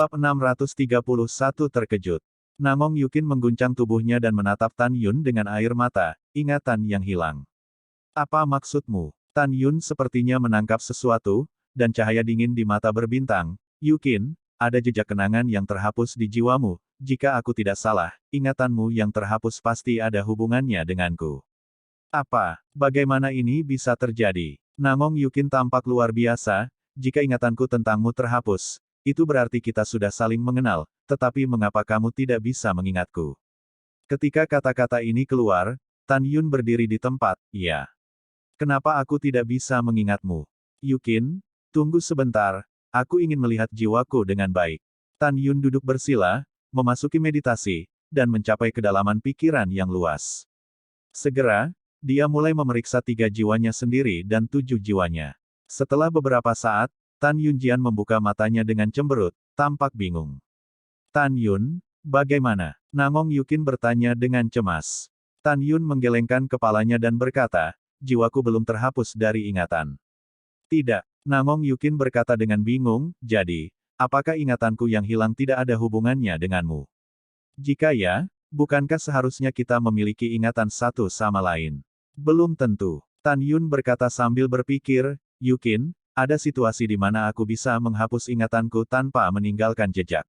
Bab 631 terkejut. Namong Yukin mengguncang tubuhnya dan menatap Tan Yun dengan air mata, ingatan yang hilang. Apa maksudmu? Tan Yun sepertinya menangkap sesuatu, dan cahaya dingin di mata berbintang. Yukin, ada jejak kenangan yang terhapus di jiwamu. Jika aku tidak salah, ingatanmu yang terhapus pasti ada hubungannya denganku. Apa? Bagaimana ini bisa terjadi? Namong Yukin tampak luar biasa. Jika ingatanku tentangmu terhapus, itu berarti kita sudah saling mengenal, tetapi mengapa kamu tidak bisa mengingatku? Ketika kata-kata ini keluar, Tan Yun berdiri di tempat, ya. Kenapa aku tidak bisa mengingatmu? Yukin, tunggu sebentar, aku ingin melihat jiwaku dengan baik. Tan Yun duduk bersila, memasuki meditasi, dan mencapai kedalaman pikiran yang luas. Segera, dia mulai memeriksa 3 jiwanya sendiri dan 7 jiwanya. Setelah beberapa saat, Tan Yunjian membuka matanya dengan cemberut, tampak bingung. Tan Yun, bagaimana? Namong Yukin bertanya dengan cemas. Tan Yun menggelengkan kepalanya dan berkata, jiwaku belum terhapus dari ingatan. Tidak, Namong Yukin berkata dengan bingung, jadi, apakah ingatanku yang hilang tidak ada hubungannya denganmu? Jika ya, bukankah seharusnya kita memiliki ingatan satu sama lain? Belum tentu. Tan Yun berkata sambil berpikir, Yukin, ada situasi di mana aku bisa menghapus ingatanku tanpa meninggalkan jejak.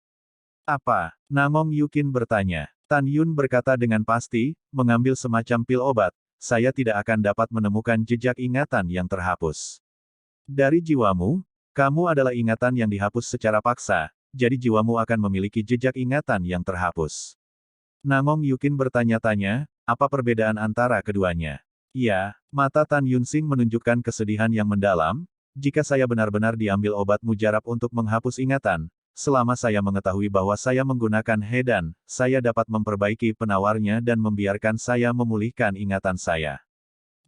Apa? Namong Yukin bertanya. Tan Yun berkata dengan pasti, mengambil semacam pil obat, saya tidak akan dapat menemukan jejak ingatan yang terhapus. Dari jiwamu, kamu adalah ingatan yang dihapus secara paksa, jadi jiwamu akan memiliki jejak ingatan yang terhapus. Namong Yukin bertanya-tanya, apa perbedaan antara keduanya? Ya, mata Tan Yunsing menunjukkan kesedihan yang mendalam. Jika saya benar-benar diambil obat mujarab untuk menghapus ingatan, selama saya mengetahui bahwa saya menggunakan Hedan, saya dapat memperbaiki penawarnya dan membiarkan saya memulihkan ingatan saya.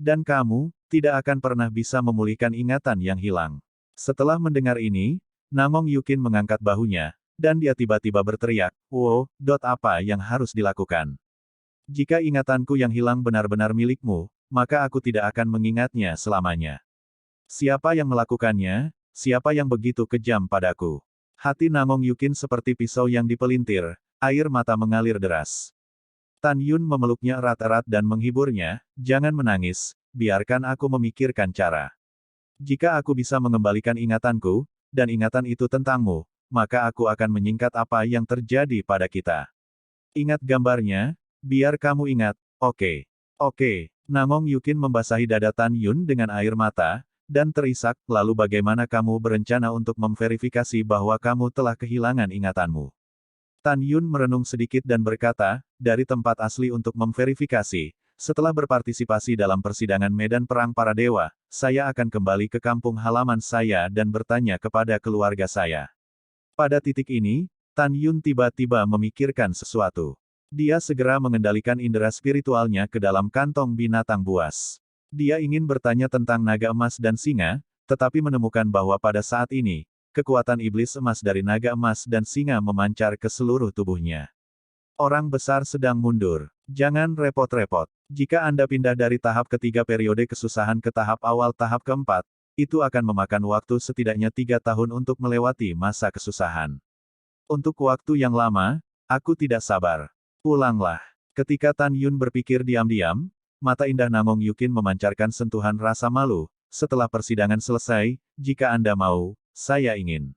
Dan kamu, tidak akan pernah bisa memulihkan ingatan yang hilang. Setelah mendengar ini, Namong Yukin mengangkat bahunya, dan dia tiba-tiba berteriak, wow, apa yang harus dilakukan? Jika ingatanku yang hilang benar-benar milikmu, maka aku tidak akan mengingatnya selamanya. Siapa yang melakukannya? Siapa yang begitu kejam padaku? Hati Namong Yukin seperti pisau yang dipelintir, air mata mengalir deras. Tan Yun memeluknya erat-erat dan menghiburnya, jangan menangis, biarkan aku memikirkan cara. Jika aku bisa mengembalikan ingatanku, dan ingatan itu tentangmu, maka aku akan menyingkat apa yang terjadi pada kita. Ingat gambarnya, biar kamu ingat, oke. Oke. Namong Yukin membasahi dada Tan Yun dengan air mata, dan terisak, lalu bagaimana kamu berencana untuk memverifikasi bahwa kamu telah kehilangan ingatanmu? Tan Yun merenung sedikit dan berkata, dari tempat asli untuk memverifikasi, setelah berpartisipasi dalam persidangan medan perang para dewa, saya akan kembali ke kampung halaman saya dan bertanya kepada keluarga saya. Pada titik ini, Tan Yun tiba-tiba memikirkan sesuatu. Dia segera mengendalikan indera spiritualnya ke dalam kantong binatang buas. Dia ingin bertanya tentang naga emas dan singa, tetapi menemukan bahwa pada saat ini, kekuatan iblis emas dari naga emas dan singa memancar ke seluruh tubuhnya. Orang besar sedang mundur. Jangan repot-repot. Jika Anda pindah dari tahap ketiga periode kesusahan ke tahap awal tahap keempat, itu akan memakan waktu setidaknya 3 tahun untuk melewati masa kesusahan. Untuk waktu yang lama, aku tidak sabar. Pulanglah. Ketika Tan Yun berpikir diam-diam, mata indah Namong Yukin memancarkan sentuhan rasa malu. Setelah persidangan selesai, jika Anda mau, saya ingin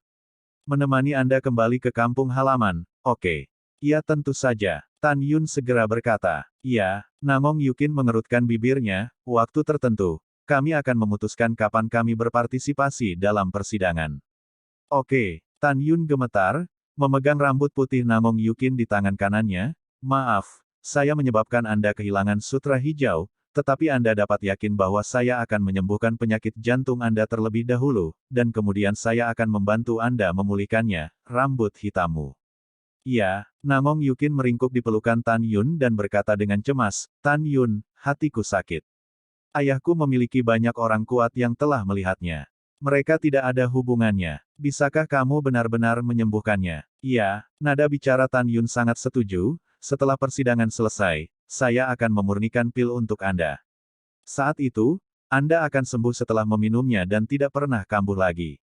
menemani Anda kembali ke kampung halaman, oke? Ya tentu saja. Tan Yun segera berkata, iya. Namong Yukin mengerutkan bibirnya, waktu tertentu, kami akan memutuskan kapan kami berpartisipasi dalam persidangan. Oke. Tan Yun gemetar, memegang rambut putih Namong Yukin di tangan kanannya, maaf, saya menyebabkan Anda kehilangan sutra hijau, tetapi Anda dapat yakin bahwa saya akan menyembuhkan penyakit jantung Anda terlebih dahulu, dan kemudian saya akan membantu Anda memulihkannya, rambut hitammu. Ya, Namong Yukin meringkuk di pelukan Tan Yun dan berkata dengan cemas, Tan Yun, hatiku sakit. Ayahku memiliki banyak orang kuat yang telah melihatnya. Mereka tidak ada hubungannya. Bisakah kamu benar-benar menyembuhkannya? Iya, nada bicara Tan Yun sangat setuju. Setelah persidangan selesai, saya akan memurnikan pil untuk Anda. Saat itu, Anda akan sembuh setelah meminumnya dan tidak pernah kambuh lagi.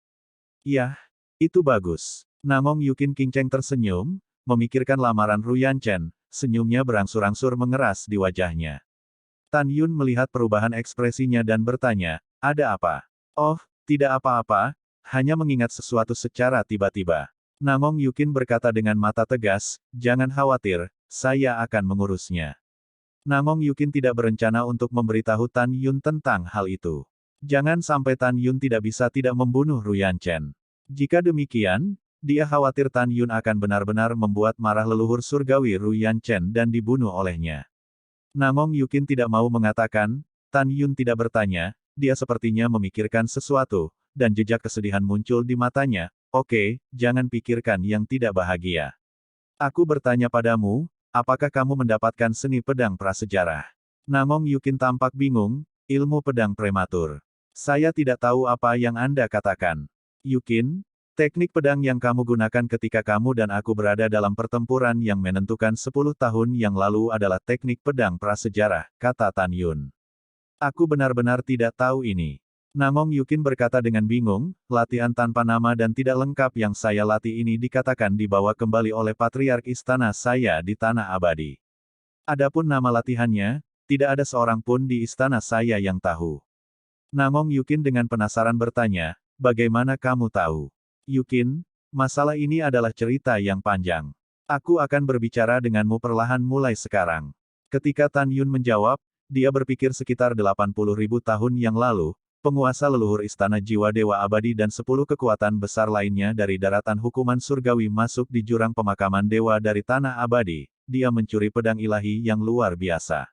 Yah, itu bagus. Namong Yukin Qingcheng tersenyum, memikirkan lamaran Ruyan Chen, senyumnya berangsur-angsur mengeras di wajahnya. Tan Yun melihat perubahan ekspresinya dan bertanya, ada apa? Oh, tidak apa-apa, hanya mengingat sesuatu secara tiba-tiba. Namong Yukin berkata dengan mata tegas, jangan khawatir, saya akan mengurusnya. Namong Yukin tidak berencana untuk memberitahu Tan Yun tentang hal itu. Jangan sampai Tan Yun tidak bisa tidak membunuh Ruyan Chen. Jika demikian, dia khawatir Tan Yun akan benar-benar membuat marah leluhur surgawi Ruyan Chen dan dibunuh olehnya. Namong Yukin tidak mau mengatakan, Tan Yun tidak bertanya, dia sepertinya memikirkan sesuatu, dan jejak kesedihan muncul di matanya. Oke, jangan pikirkan yang tidak bahagia. Aku bertanya padamu, apakah kamu mendapatkan seni pedang prasejarah? Namong Yukin tampak bingung, ilmu pedang prematur. Saya tidak tahu apa yang Anda katakan. Yukin, teknik pedang yang kamu gunakan ketika kamu dan aku berada dalam pertempuran yang menentukan 10 tahun yang lalu adalah teknik pedang prasejarah, kata Tan Yun. Aku benar-benar tidak tahu ini. Namong Yukin berkata dengan bingung, latihan tanpa nama dan tidak lengkap yang saya latih ini dikatakan dibawa kembali oleh Patriark Istana saya di Tanah Abadi. Adapun nama latihannya, tidak ada seorang pun di istana saya yang tahu. Namong Yukin dengan penasaran bertanya, bagaimana kamu tahu? Yukin, masalah ini adalah cerita yang panjang. Aku akan berbicara denganmu perlahan mulai sekarang. Ketika Tan Yun menjawab, dia berpikir sekitar 80.000 tahun yang lalu, penguasa leluhur Istana Jiwa Dewa Abadi dan 10 kekuatan besar lainnya dari daratan hukuman surgawi masuk di jurang pemakaman dewa dari Tanah Abadi, dia mencuri pedang ilahi yang luar biasa.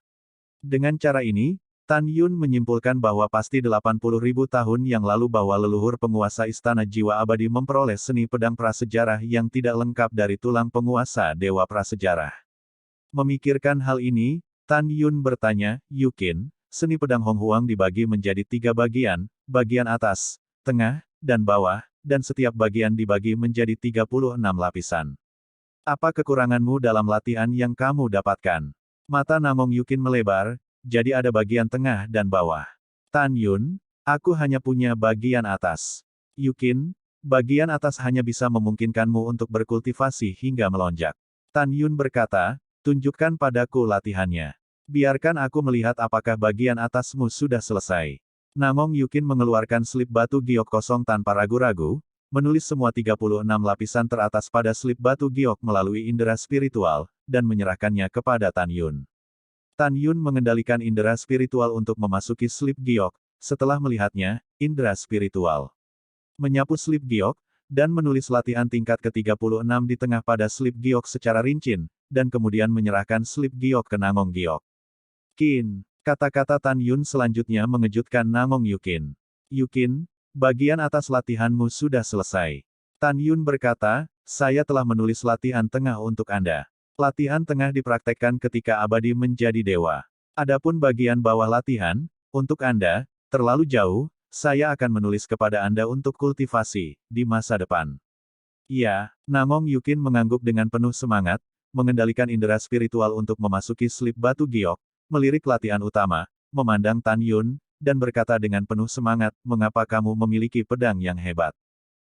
Dengan cara ini, Tan Yun menyimpulkan bahwa pasti 80.000 tahun yang lalu bahwa leluhur penguasa Istana Jiwa Abadi memperoleh seni pedang prasejarah yang tidak lengkap dari tulang penguasa dewa prasejarah. Memikirkan hal ini, Tan Yun bertanya, Yukin, seni pedang Hong Huang dibagi menjadi 3 bagian, bagian atas, tengah, dan bawah, dan setiap bagian dibagi menjadi 36 lapisan. Apa kekuranganmu dalam latihan yang kamu dapatkan? Mata Namong Yukin melebar, jadi ada bagian tengah dan bawah. Tan Yun, aku hanya punya bagian atas. Yukin, bagian atas hanya bisa memungkinkanmu untuk berkultivasi hingga melonjak. Tan Yun berkata, tunjukkan padaku latihannya. Biarkan aku melihat apakah bagian atasmu sudah selesai. Namong Yukin mengeluarkan slip batu giok kosong tanpa ragu-ragu, menulis semua 36 lapisan teratas pada slip batu giok melalui indera spiritual, dan menyerahkannya kepada Tan Yun. Tan Yun mengendalikan indera spiritual untuk memasuki slip giok, setelah melihatnya, indera spiritual menyapu slip giok, dan menulis latihan tingkat ke-36 di tengah pada slip giok secara rincin, dan kemudian menyerahkan slip giok ke Namong Giok. Kin, kata-kata Tan Yun selanjutnya mengejutkan Namong Yukin. Yukin, bagian atas latihanmu sudah selesai. Tan Yun berkata, saya telah menulis latihan tengah untuk Anda. Latihan tengah dipraktekkan ketika Abadi menjadi dewa. Adapun bagian bawah latihan, untuk Anda, terlalu jauh, saya akan menulis kepada Anda untuk kultivasi, di masa depan. Iya, Namong Yukin mengangguk dengan penuh semangat, mengendalikan indera spiritual untuk memasuki slip batu giok, melirik latihan utama, memandang Tan Yun, dan berkata dengan penuh semangat, mengapa kamu memiliki pedang yang hebat?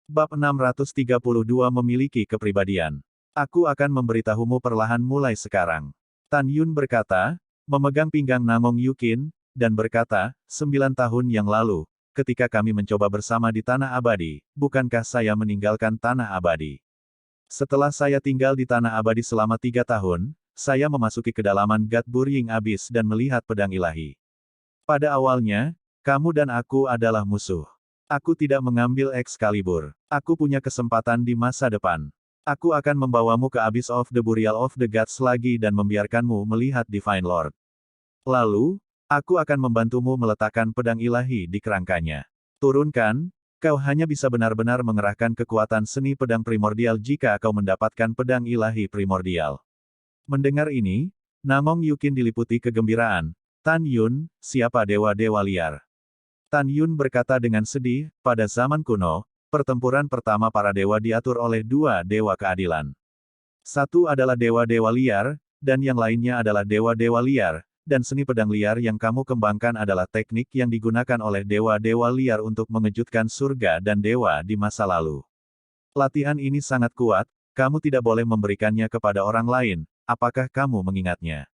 Bab 632 memiliki kepribadian. Aku akan memberitahumu perlahan mulai sekarang. Tan Yun berkata, memegang pinggang Namong Yukin, dan berkata, 9 tahun yang lalu, ketika kami mencoba bersama di Tanah Abadi, bukankah saya meninggalkan Tanah Abadi? Setelah saya tinggal di Tanah Abadi selama 3 tahun, saya memasuki kedalaman God Burying Abyss dan melihat pedang ilahi. Pada awalnya, kamu dan aku adalah musuh. Aku tidak mengambil Excalibur. Aku punya kesempatan di masa depan. Aku akan membawamu ke Abyss of the Burial of the Gods lagi dan membiarkanmu melihat Divine Lord. Lalu, aku akan membantumu meletakkan pedang ilahi di kerangkanya. Turunkan, kau hanya bisa benar-benar mengerahkan kekuatan seni pedang primordial jika kau mendapatkan pedang ilahi primordial. Mendengar ini, Namong Yukin diliputi kegembiraan. Tan Yun, siapa dewa-dewa liar? Tan Yun berkata dengan sedih, pada zaman kuno, pertempuran pertama para dewa diatur oleh 2 dewa keadilan. Satu adalah dewa-dewa liar, dan yang lainnya adalah dewa-dewa liar, dan seni pedang liar yang kamu kembangkan adalah teknik yang digunakan oleh dewa-dewa liar untuk mengejutkan surga dan dewa di masa lalu. Latihan ini sangat kuat, kamu tidak boleh memberikannya kepada orang lain, apakah kamu mengingatnya?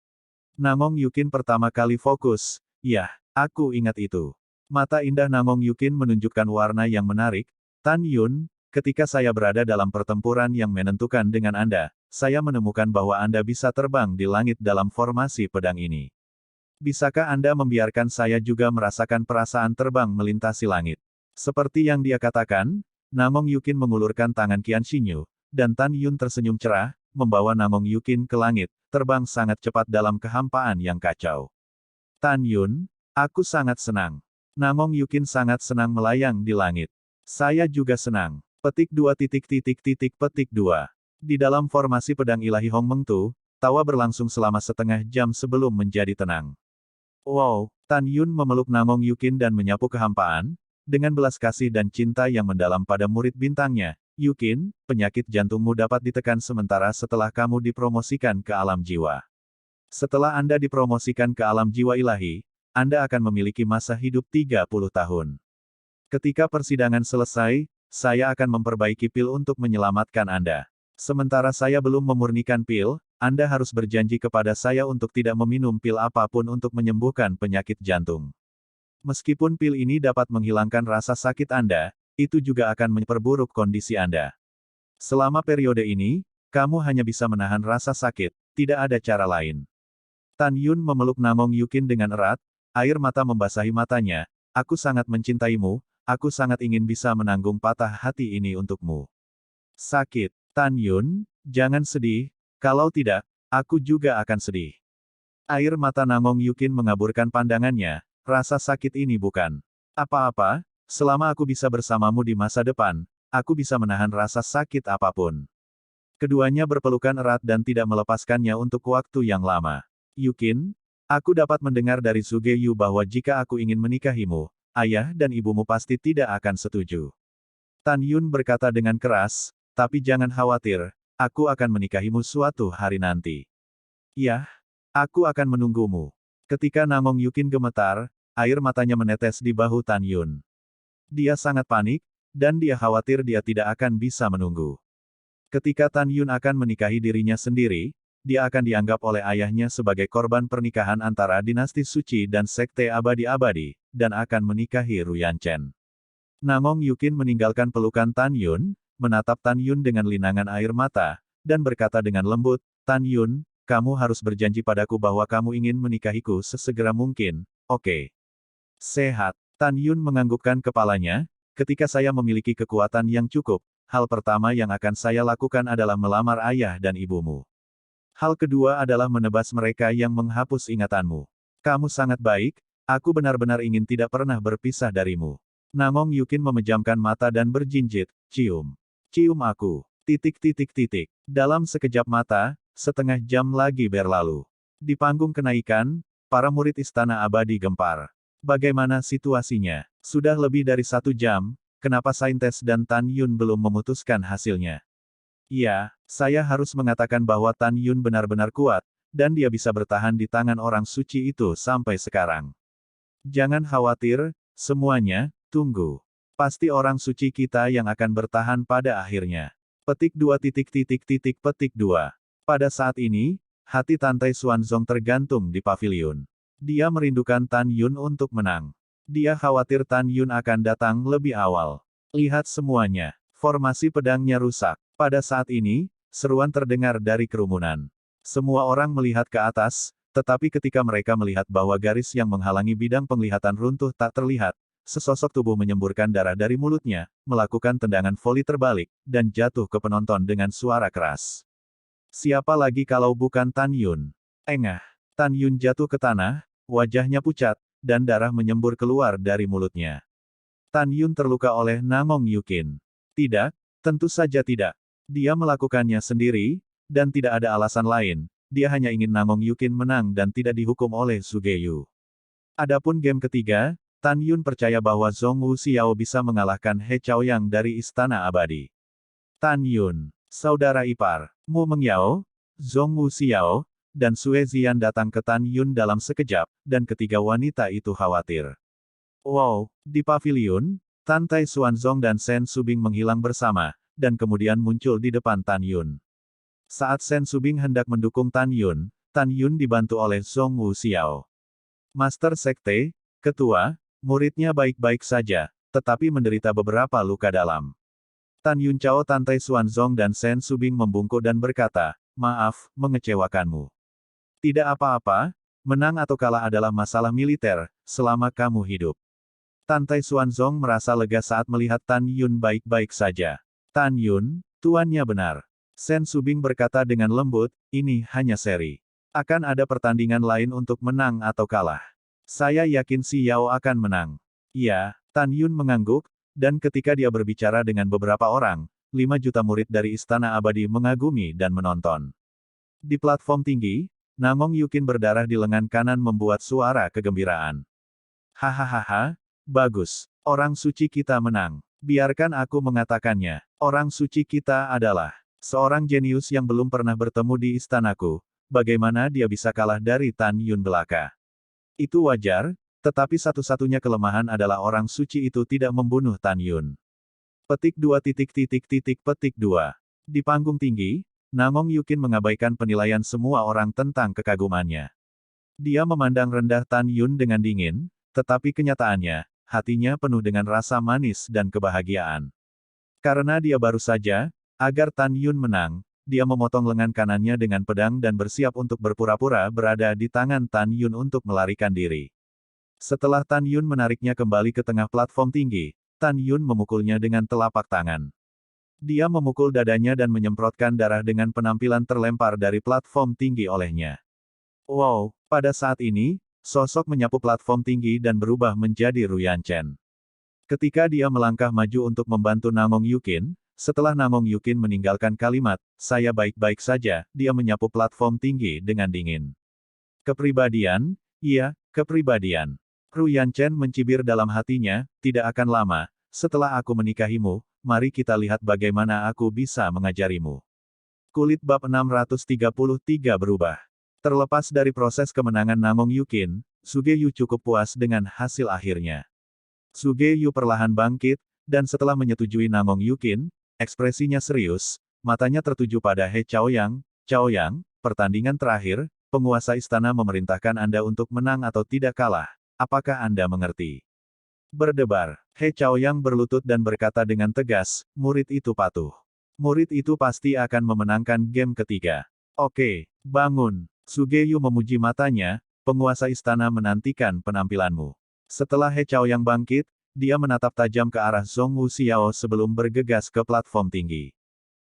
Namong Yukin pertama kali fokus, yah, aku ingat itu. Mata indah Namong Yukin menunjukkan warna yang menarik. Tan Yun, ketika saya berada dalam pertempuran yang menentukan dengan Anda, saya menemukan bahwa Anda bisa terbang di langit dalam formasi pedang ini. Bisakah Anda membiarkan saya juga merasakan perasaan terbang melintasi langit? Seperti yang dia katakan, Namong Yukin mengulurkan tangan Qian Xinyu, dan Tan Yun tersenyum cerah, membawa Namong Yukin ke langit, terbang sangat cepat dalam kehampaan yang kacau. Tan Yun, aku sangat senang. Namong Yukin sangat senang melayang di langit. Saya juga senang. Petik 2 petik 2. Di dalam formasi pedang ilahi Hong Mengtu, tawa berlangsung selama setengah jam sebelum menjadi tenang. Wow, Tan Yun memeluk Namong Yukin dan menyapu kehampaan, dengan belas kasih dan cinta yang mendalam pada murid bintangnya. Yukin, penyakit jantungmu dapat ditekan sementara setelah kamu dipromosikan ke alam jiwa. Setelah Anda dipromosikan ke alam jiwa ilahi, Anda akan memiliki masa hidup 30 tahun. Ketika persidangan selesai, saya akan memperbaiki pil untuk menyelamatkan Anda. Sementara saya belum memurnikan pil, Anda harus berjanji kepada saya untuk tidak meminum pil apapun untuk menyembuhkan penyakit jantung. Meskipun pil ini dapat menghilangkan rasa sakit Anda, itu juga akan memperburuk kondisi Anda. Selama periode ini, kamu hanya bisa menahan rasa sakit, tidak ada cara lain. Tan Yun memeluk Namong Yukin dengan erat, air mata membasahi matanya. Aku sangat mencintaimu, aku sangat ingin bisa menanggung patah hati ini untukmu. Sakit, Tan Yun, jangan sedih, kalau tidak, aku juga akan sedih. Air mata Namong Yukin mengaburkan pandangannya, rasa sakit ini bukan apa-apa, selama aku bisa bersamamu di masa depan, aku bisa menahan rasa sakit apapun. Keduanya berpelukan erat dan tidak melepaskannya untuk waktu yang lama. Yukin, aku dapat mendengar dari Sugeyu bahwa jika aku ingin menikahimu, ayah dan ibumu pasti tidak akan setuju. Tan Yun berkata dengan keras, tapi jangan khawatir, aku akan menikahimu suatu hari nanti. Yah, aku akan menunggumu. Ketika Namong Yukin gemetar, air matanya menetes di bahu Tan Yun. Dia sangat panik, dan dia khawatir dia tidak akan bisa menunggu. Ketika Tan Yun akan menikahi dirinya sendiri, dia akan dianggap oleh ayahnya sebagai korban pernikahan antara dinasti suci dan sekte abadi-abadi, dan akan menikahi Ruyan Chen. Namong Yukin meninggalkan pelukan Tan Yun, menatap Tan Yun dengan linangan air mata, dan berkata dengan lembut, Tan Yun, kamu harus berjanji padaku bahwa kamu ingin menikahiku sesegera mungkin, oke? Sehat. Tan Yun menganggukkan kepalanya, ketika saya memiliki kekuatan yang cukup, hal pertama yang akan saya lakukan adalah melamar ayah dan ibumu. Hal kedua adalah menebas mereka yang menghapus ingatanmu. Kamu sangat baik, aku benar-benar ingin tidak pernah berpisah darimu. Namong Yukin memejamkan mata dan berjinjit, cium. Cium aku. Dalam sekejap mata, setengah jam lagi berlalu. Di panggung kenaikan, para murid Istana Abadi gempar. Bagaimana situasinya? Sudah lebih dari 1 jam, kenapa Saintes dan Tan Yun belum memutuskan hasilnya? Iya, saya harus mengatakan bahwa Tan Yun benar-benar kuat, dan dia bisa bertahan di tangan orang suci itu sampai sekarang. Jangan khawatir, semuanya, tunggu. Pasti orang suci kita yang akan bertahan pada akhirnya. Petik 2 petik 2. Pada saat ini, hati Tantai Xuanzong tergantung di pavilion. Dia merindukan Tan Yun untuk menang. Dia khawatir Tan Yun akan datang lebih awal. Lihat semuanya. Formasi pedangnya rusak. Pada saat ini, seruan terdengar dari kerumunan. Semua orang melihat ke atas, tetapi ketika mereka melihat bahwa garis yang menghalangi bidang penglihatan runtuh tak terlihat, sesosok tubuh menyemburkan darah dari mulutnya, melakukan tendangan voli terbalik, dan jatuh ke penonton dengan suara keras. Siapa lagi kalau bukan Tan Yun? Engah. Tan Yun jatuh ke tanah, wajahnya pucat, dan darah menyembur keluar dari mulutnya. Tan Yun terluka oleh Namong Yukin. Tidak, tentu saja tidak. Dia melakukannya sendiri, dan tidak ada alasan lain. Dia hanya ingin Namong Yukin menang dan tidak dihukum oleh Sugeyu. Adapun game ketiga, Tan Yun percaya bahwa Zhong Wu Xiao bisa mengalahkan He Chaoyang dari Istana Abadi. Tan Yun, saudara ipar, Mu Mengyao, Zhong Wu Xiao, dan Sue Zian datang ke Tan Yun dalam sekejap, dan ketiga wanita itu khawatir. Wow, di pavilion, Tantai Xuanzong dan Shen Subing menghilang bersama, dan kemudian muncul di depan Tan Yun. Saat Sen Subing hendak mendukung Tan Yun dibantu oleh Zhong Wuxiao. Master Sekte, Ketua, muridnya baik-baik saja, tetapi menderita beberapa luka dalam. Tan Yun Chao, Tantai Xuanzong dan Sen Subing membungkuk dan berkata, "Maaf, mengecewakanmu. Tidak apa-apa, menang atau kalah adalah masalah militer, selama kamu hidup." Tantai Xuanzong merasa lega saat melihat Tan Yun baik-baik saja. "Tan Yun, tuannya benar." Sen Subing berkata dengan lembut, "Ini hanya seri. Akan ada pertandingan lain untuk menang atau kalah. Saya yakin Si Yao akan menang." "Iya," Tan Yun mengangguk, dan ketika dia berbicara dengan beberapa orang, 5 juta murid dari Istana Abadi mengagumi dan menonton. Di platform tinggi, Namong Yukin berdarah di lengan kanan membuat suara kegembiraan. "Hahaha, bagus. Orang suci kita menang. Biarkan aku mengatakannya. Orang suci kita adalah seorang jenius yang belum pernah bertemu di istanaku. Bagaimana dia bisa kalah dari Tan Yun belaka? Itu wajar, tetapi satu-satunya kelemahan adalah orang suci itu tidak membunuh Tan Yun." Petik 2 petik 2. Di panggung tinggi, Namong Yukin mengabaikan penilaian semua orang tentang kekagumannya. Dia memandang rendah Tan Yun dengan dingin, tetapi kenyataannya, hatinya penuh dengan rasa manis dan kebahagiaan. Karena dia baru saja, agar Tan Yun menang, dia memotong lengan kanannya dengan pedang dan bersiap untuk berpura-pura berada di tangan Tan Yun untuk melarikan diri. Setelah Tan Yun menariknya kembali ke tengah platform tinggi, Tan Yun memukulnya dengan telapak tangan. Dia memukul dadanya dan menyemprotkan darah dengan penampilan terlempar dari platform tinggi olehnya. Wow, pada saat ini, sosok menyapu platform tinggi dan berubah menjadi Ruyan Chen. Ketika dia melangkah maju untuk membantu Namong Yukin, setelah Namong Yukin meninggalkan kalimat, "Saya baik-baik saja," dia menyapu platform tinggi dengan dingin. "Kepribadian? Iya, kepribadian." Ruyan Chen mencibir dalam hatinya, "Tidak akan lama, setelah aku menikahimu, mari kita lihat bagaimana aku bisa mengajarimu." Kulit bab 633 berubah. Terlepas dari proses kemenangan Namong Yukin, Suge-yu cukup puas dengan hasil akhirnya. Suge-yu perlahan bangkit, dan setelah menyetujui Namong Yukin, ekspresinya serius, matanya tertuju pada He Chaoyang. "Chaoyang, pertandingan terakhir, penguasa istana memerintahkan Anda untuk menang atau tidak kalah. Apakah Anda mengerti?" Berdebar, He Chaoyang berlutut dan berkata dengan tegas, "Murid itu patuh. Murid itu pasti akan memenangkan game ketiga." "Oke, bangun." Suge-yu memuji matanya, "Penguasa istana menantikan penampilanmu." Setelah He Chaoyang bangkit, dia menatap tajam ke arah Zhong Wuxiao sebelum bergegas ke platform tinggi.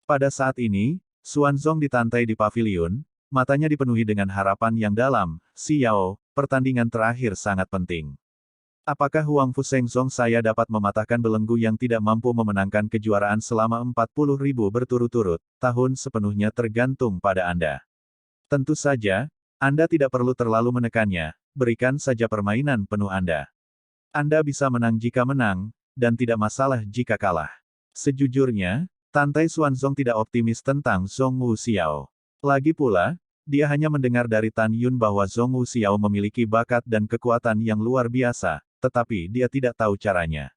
Pada saat ini, Xuanzong ditantai di pavilion, matanya dipenuhi dengan harapan yang dalam. "Si Yao, pertandingan terakhir sangat penting. Apakah Huang Fu Shengzong saya dapat mematahkan belenggu yang tidak mampu memenangkan kejuaraan selama 40.000 berturut-turut, tahun sepenuhnya tergantung pada Anda. Tentu saja, Anda tidak perlu terlalu menekannya, berikan saja permainan penuh Anda. Anda bisa menang jika menang, dan tidak masalah jika kalah." Sejujurnya, Tantai Xuanzong tidak optimis tentang Zhong Wuxiao. Lagi pula, dia hanya mendengar dari Tan Yun bahwa Zhong Wuxiao memiliki bakat dan kekuatan yang luar biasa, tetapi dia tidak tahu caranya.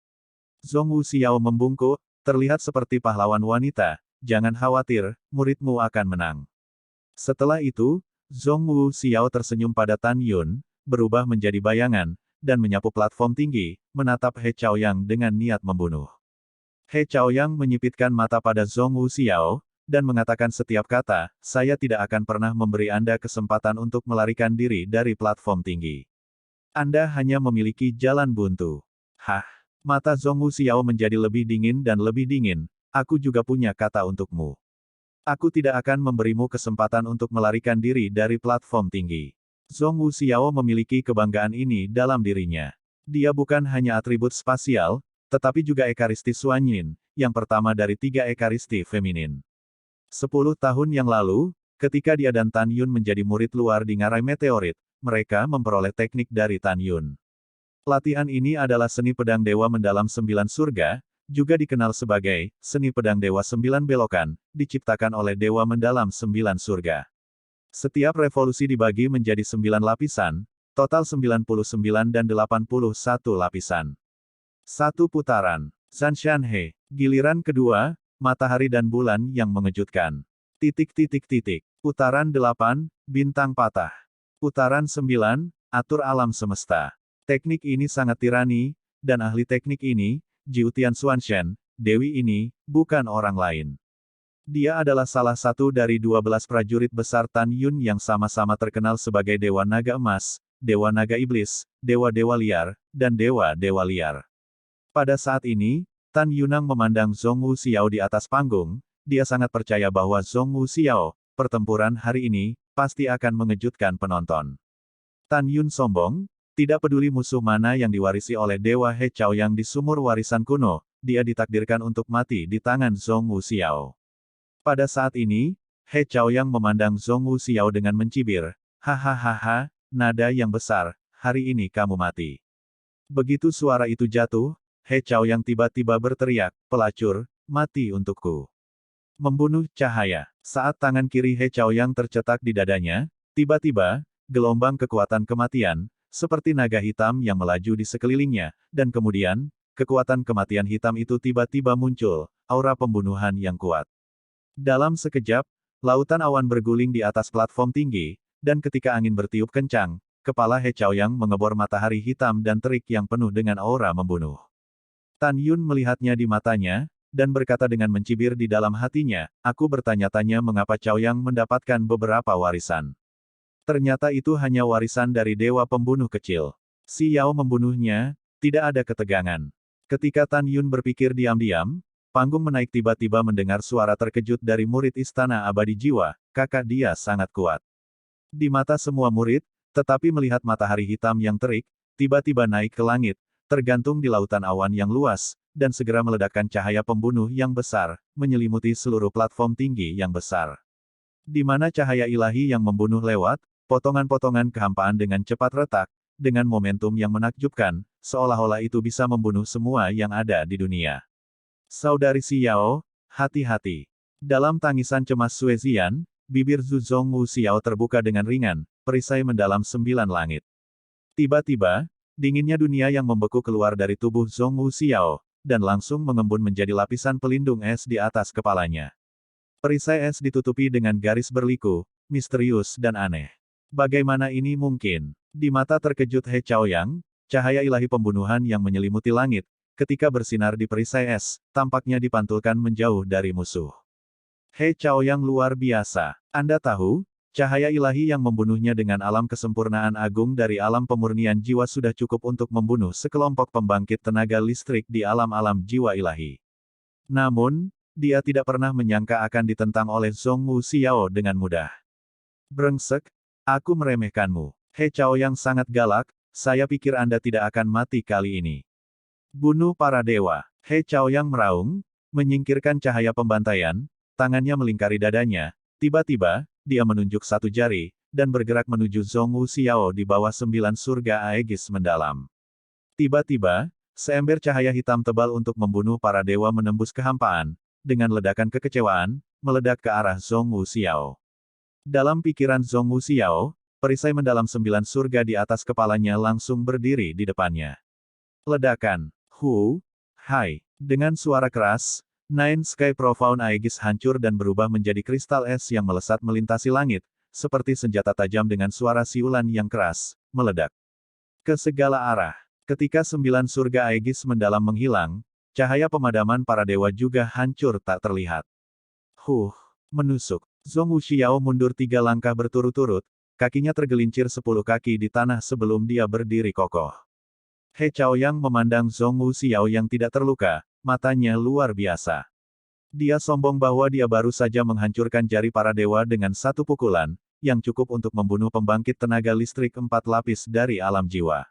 Zhong Wuxiao membungkuk, terlihat seperti pahlawan wanita, "Jangan khawatir, muridmu akan menang." Setelah itu, Zhong Wuxiao tersenyum pada Tan Yun, berubah menjadi bayangan, dan menyapu platform tinggi, menatap He Chaoyang dengan niat membunuh. He Chaoyang menyipitkan mata pada Zhong Wuxiao, dan mengatakan setiap kata, "Saya tidak akan pernah memberi Anda kesempatan untuk melarikan diri dari platform tinggi. Anda hanya memiliki jalan buntu." Hah? Mata Zhong Wuxiao menjadi lebih dingin dan lebih dingin, "Aku juga punya kata untukmu. Aku tidak akan memberimu kesempatan untuk melarikan diri dari platform tinggi." Zhong Wuxiao memiliki kebanggaan ini dalam dirinya. Dia bukan hanya atribut spasial, tetapi juga ekaristi Xuanyin, yang pertama dari 3 ekaristi feminin. 10 tahun yang lalu, ketika dia dan Tan Yun menjadi murid luar di Ngarai Meteorit, mereka memperoleh teknik dari Tan Yun. Latihan ini adalah seni pedang dewa mendalam 9 surga, juga dikenal sebagai seni pedang dewa 9 belokan, diciptakan oleh dewa mendalam 9 surga. Setiap revolusi dibagi menjadi 9 lapisan, total 99 dan 81 lapisan. 1 putaran. Zanshan He. Giliran kedua, matahari dan bulan yang mengejutkan. Putaran 8, bintang patah. Putaran 9, atur alam semesta. Teknik ini sangat tirani, dan ahli teknik ini, Jiutian Xuanshen, Dewi ini, bukan orang lain. Dia adalah salah satu dari 12 prajurit besar Tan Yun yang sama-sama terkenal sebagai Dewa Naga Emas, Dewa Naga Iblis, Dewa-Dewa Liar, dan Dewa-Dewa Liar. Pada saat ini, Tan Yunang memandang Zhong Wuxiao di atas panggung, dia sangat percaya bahwa Zhong Wuxiao, pertempuran hari ini, pasti akan mengejutkan penonton. Tan Yun sombong, tidak peduli musuh mana yang diwarisi oleh Dewa He Chaoyang di sumur warisan kuno, dia ditakdirkan untuk mati di tangan Zhong Wuxiao. Pada saat ini, He Chaoyang memandang Zhong Wuxiao dengan mencibir, hahaha, nada yang besar, hari ini kamu mati. Begitu suara itu jatuh, He Chaoyang tiba-tiba berteriak, pelacur, mati untukku. Membunuh cahaya. Saat tangan kiri He Chaoyang tercetak di dadanya, tiba-tiba, gelombang kekuatan kematian, seperti naga hitam yang melaju di sekelilingnya, dan kemudian, kekuatan kematian hitam itu tiba-tiba muncul, aura pembunuhan yang kuat. Dalam sekejap, lautan awan berguling di atas platform tinggi, dan ketika angin bertiup kencang, kepala He Chaoyang mengebor matahari hitam dan terik yang penuh dengan aura membunuh. Tan Yun melihatnya di matanya, dan berkata dengan mencibir di dalam hatinya, aku bertanya-tanya mengapa Chaoyang mendapatkan beberapa warisan. Ternyata itu hanya warisan dari dewa pembunuh kecil. Si Yao membunuhnya, tidak ada ketegangan. Ketika Tan Yun berpikir diam-diam, panggung menaik tiba-tiba mendengar suara terkejut dari murid Istana Abadi Jiwa, kakak dia sangat kuat. Di mata semua murid, tetapi melihat matahari hitam yang terik, tiba-tiba naik ke langit, tergantung di lautan awan yang luas, dan segera meledakkan cahaya pembunuh yang besar, menyelimuti seluruh platform tinggi yang besar. Di mana cahaya ilahi yang membunuh lewat, potongan-potongan kehampaan dengan cepat retak, dengan momentum yang menakjubkan, seolah-olah itu bisa membunuh semua yang ada di dunia. Saudari Si Yao, hati-hati. Dalam tangisan cemas Suezian, bibir Zhong Wuxiao terbuka dengan ringan, perisai mendalam 9 langit. Tiba-tiba, dinginnya dunia yang membeku keluar dari tubuh Zhong Wuxiao, dan langsung mengembun menjadi lapisan pelindung es di atas kepalanya. Perisai es ditutupi dengan garis berliku, misterius dan aneh. Bagaimana ini mungkin? Di mata terkejut He Chaoyang, cahaya ilahi pembunuhan yang menyelimuti langit, ketika bersinar di perisai es, tampaknya dipantulkan menjauh dari musuh. He Chaoyang luar biasa. Anda tahu, cahaya ilahi yang membunuhnya dengan alam kesempurnaan agung dari alam pemurnian jiwa sudah cukup untuk membunuh sekelompok pembangkit tenaga listrik di alam-alam jiwa ilahi. Namun, dia tidak pernah menyangka akan ditentang oleh Zhong Wuxiao dengan mudah. Brengsek, aku meremehkanmu. He Chaoyang sangat galak, saya pikir Anda tidak akan mati kali ini. Bunuh para dewa. He Chaoyang meraung, menyingkirkan cahaya pembantaian, tangannya melingkari dadanya, tiba-tiba, dia menunjuk satu jari, dan bergerak menuju Zhong Wuxiao di bawah 9 surga Aegis mendalam. Tiba-tiba, seember cahaya hitam tebal untuk membunuh para dewa menembus kehampaan, dengan ledakan kekecewaan, meledak ke arah Zhong Wuxiao. Dalam pikiran Zhong Wuxiao, perisai mendalam 9 surga di atas kepalanya langsung berdiri di depannya. Ledakan. Hai. Dengan suara keras, Nine Sky Profound Aegis hancur dan berubah menjadi kristal es yang melesat melintasi langit, seperti senjata tajam dengan suara siulan yang keras, meledak ke segala arah. Ketika 9 surga Aegis mendalam menghilang, cahaya pemadaman para dewa juga hancur tak terlihat. Menusuk. Zhong Wuxiao mundur 3 langkah berturut-turut, kakinya tergelincir 10 kaki di tanah sebelum dia berdiri kokoh. He Chaoyang memandang Zhong Wuxiao yang tidak terluka, matanya luar biasa. Dia sombong bahwa dia baru saja menghancurkan jari para dewa dengan satu pukulan, yang cukup untuk membunuh pembangkit tenaga listrik 4 lapis dari alam jiwa.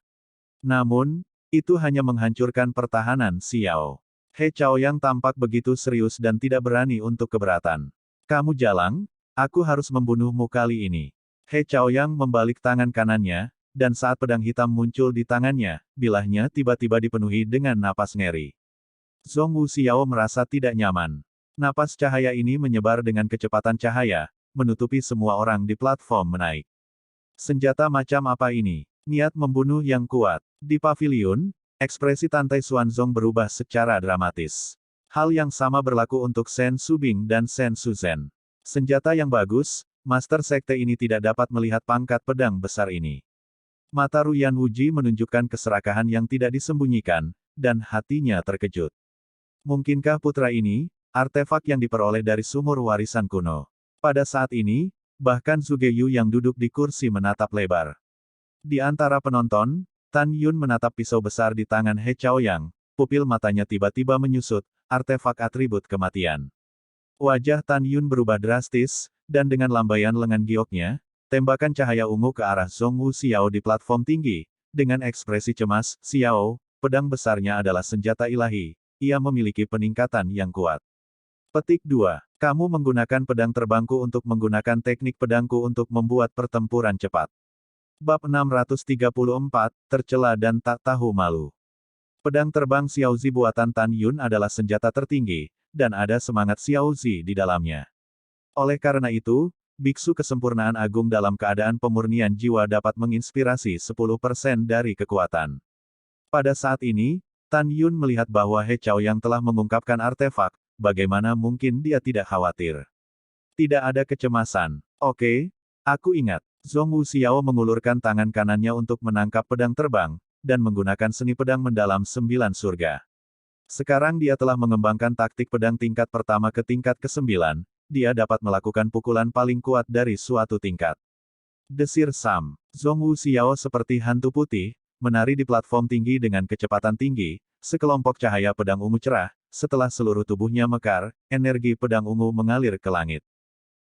Namun, itu hanya menghancurkan pertahanan Xiao. He Chaoyang tampak begitu serius dan tidak berani untuk keberatan. Kamu jalang? Aku harus membunuhmu kali ini. He Chaoyang membalik tangan kanannya, dan saat pedang hitam muncul di tangannya, bilahnya tiba-tiba dipenuhi dengan napas ngeri. Zhong Wuxiao merasa tidak nyaman. Napas cahaya ini menyebar dengan kecepatan cahaya, menutupi semua orang di platform menaik. Senjata macam apa ini? Niat membunuh yang kuat. Di paviliun, ekspresi Tantai Xuanzong berubah secara dramatis. Hal yang sama berlaku untuk Shen Subing dan Shen Suzhen. Senjata yang bagus, Master Sekte ini tidak dapat melihat pangkat pedang besar ini. Mata Ruyan Wuji menunjukkan keserakahan yang tidak disembunyikan, dan hatinya terkejut. Mungkinkah putra ini, artefak yang diperoleh dari sumur warisan kuno? Pada saat ini, bahkan Zhuge Yu yang duduk di kursi menatap lebar. Di antara penonton, Tan Yun menatap pisau besar di tangan He Chaoyang, pupil matanya tiba-tiba menyusut, artefak atribut kematian. Wajah Tan Yun berubah drastis, dan dengan lambaian lengan gioknya, tembakan cahaya ungu ke arah Zhongwu Xiao di platform tinggi, dengan ekspresi cemas, Xiao, pedang besarnya adalah senjata ilahi, ia memiliki peningkatan yang kuat. Petik 2. Kamu menggunakan pedang terbangku untuk menggunakan teknik pedangku untuk membuat pertempuran cepat. Bab 634, tercela dan tak tahu malu. Pedang terbang Xiaozi buatan Tan Yun adalah senjata tertinggi, dan ada semangat Xiaozi di dalamnya. Oleh karena itu, biksu kesempurnaan agung dalam keadaan pemurnian jiwa dapat menginspirasi 10% dari kekuatan. Pada saat ini, Tan Yun melihat bahwa He Chaoyang telah mengungkapkan artefak, bagaimana mungkin dia tidak khawatir. Tidak ada kecemasan. Oke, aku ingat. Zhongwu Xiao mengulurkan tangan kanannya untuk menangkap pedang terbang, dan menggunakan seni pedang mendalam 9 surga. Sekarang dia telah mengembangkan taktik pedang tingkat pertama ke tingkat ke-9, dia dapat melakukan pukulan paling kuat dari suatu tingkat. Desir Sam. Zhongwu Xiao seperti hantu putih, menari di platform tinggi dengan kecepatan tinggi, sekelompok cahaya pedang ungu cerah, setelah seluruh tubuhnya mekar, energi pedang ungu mengalir ke langit.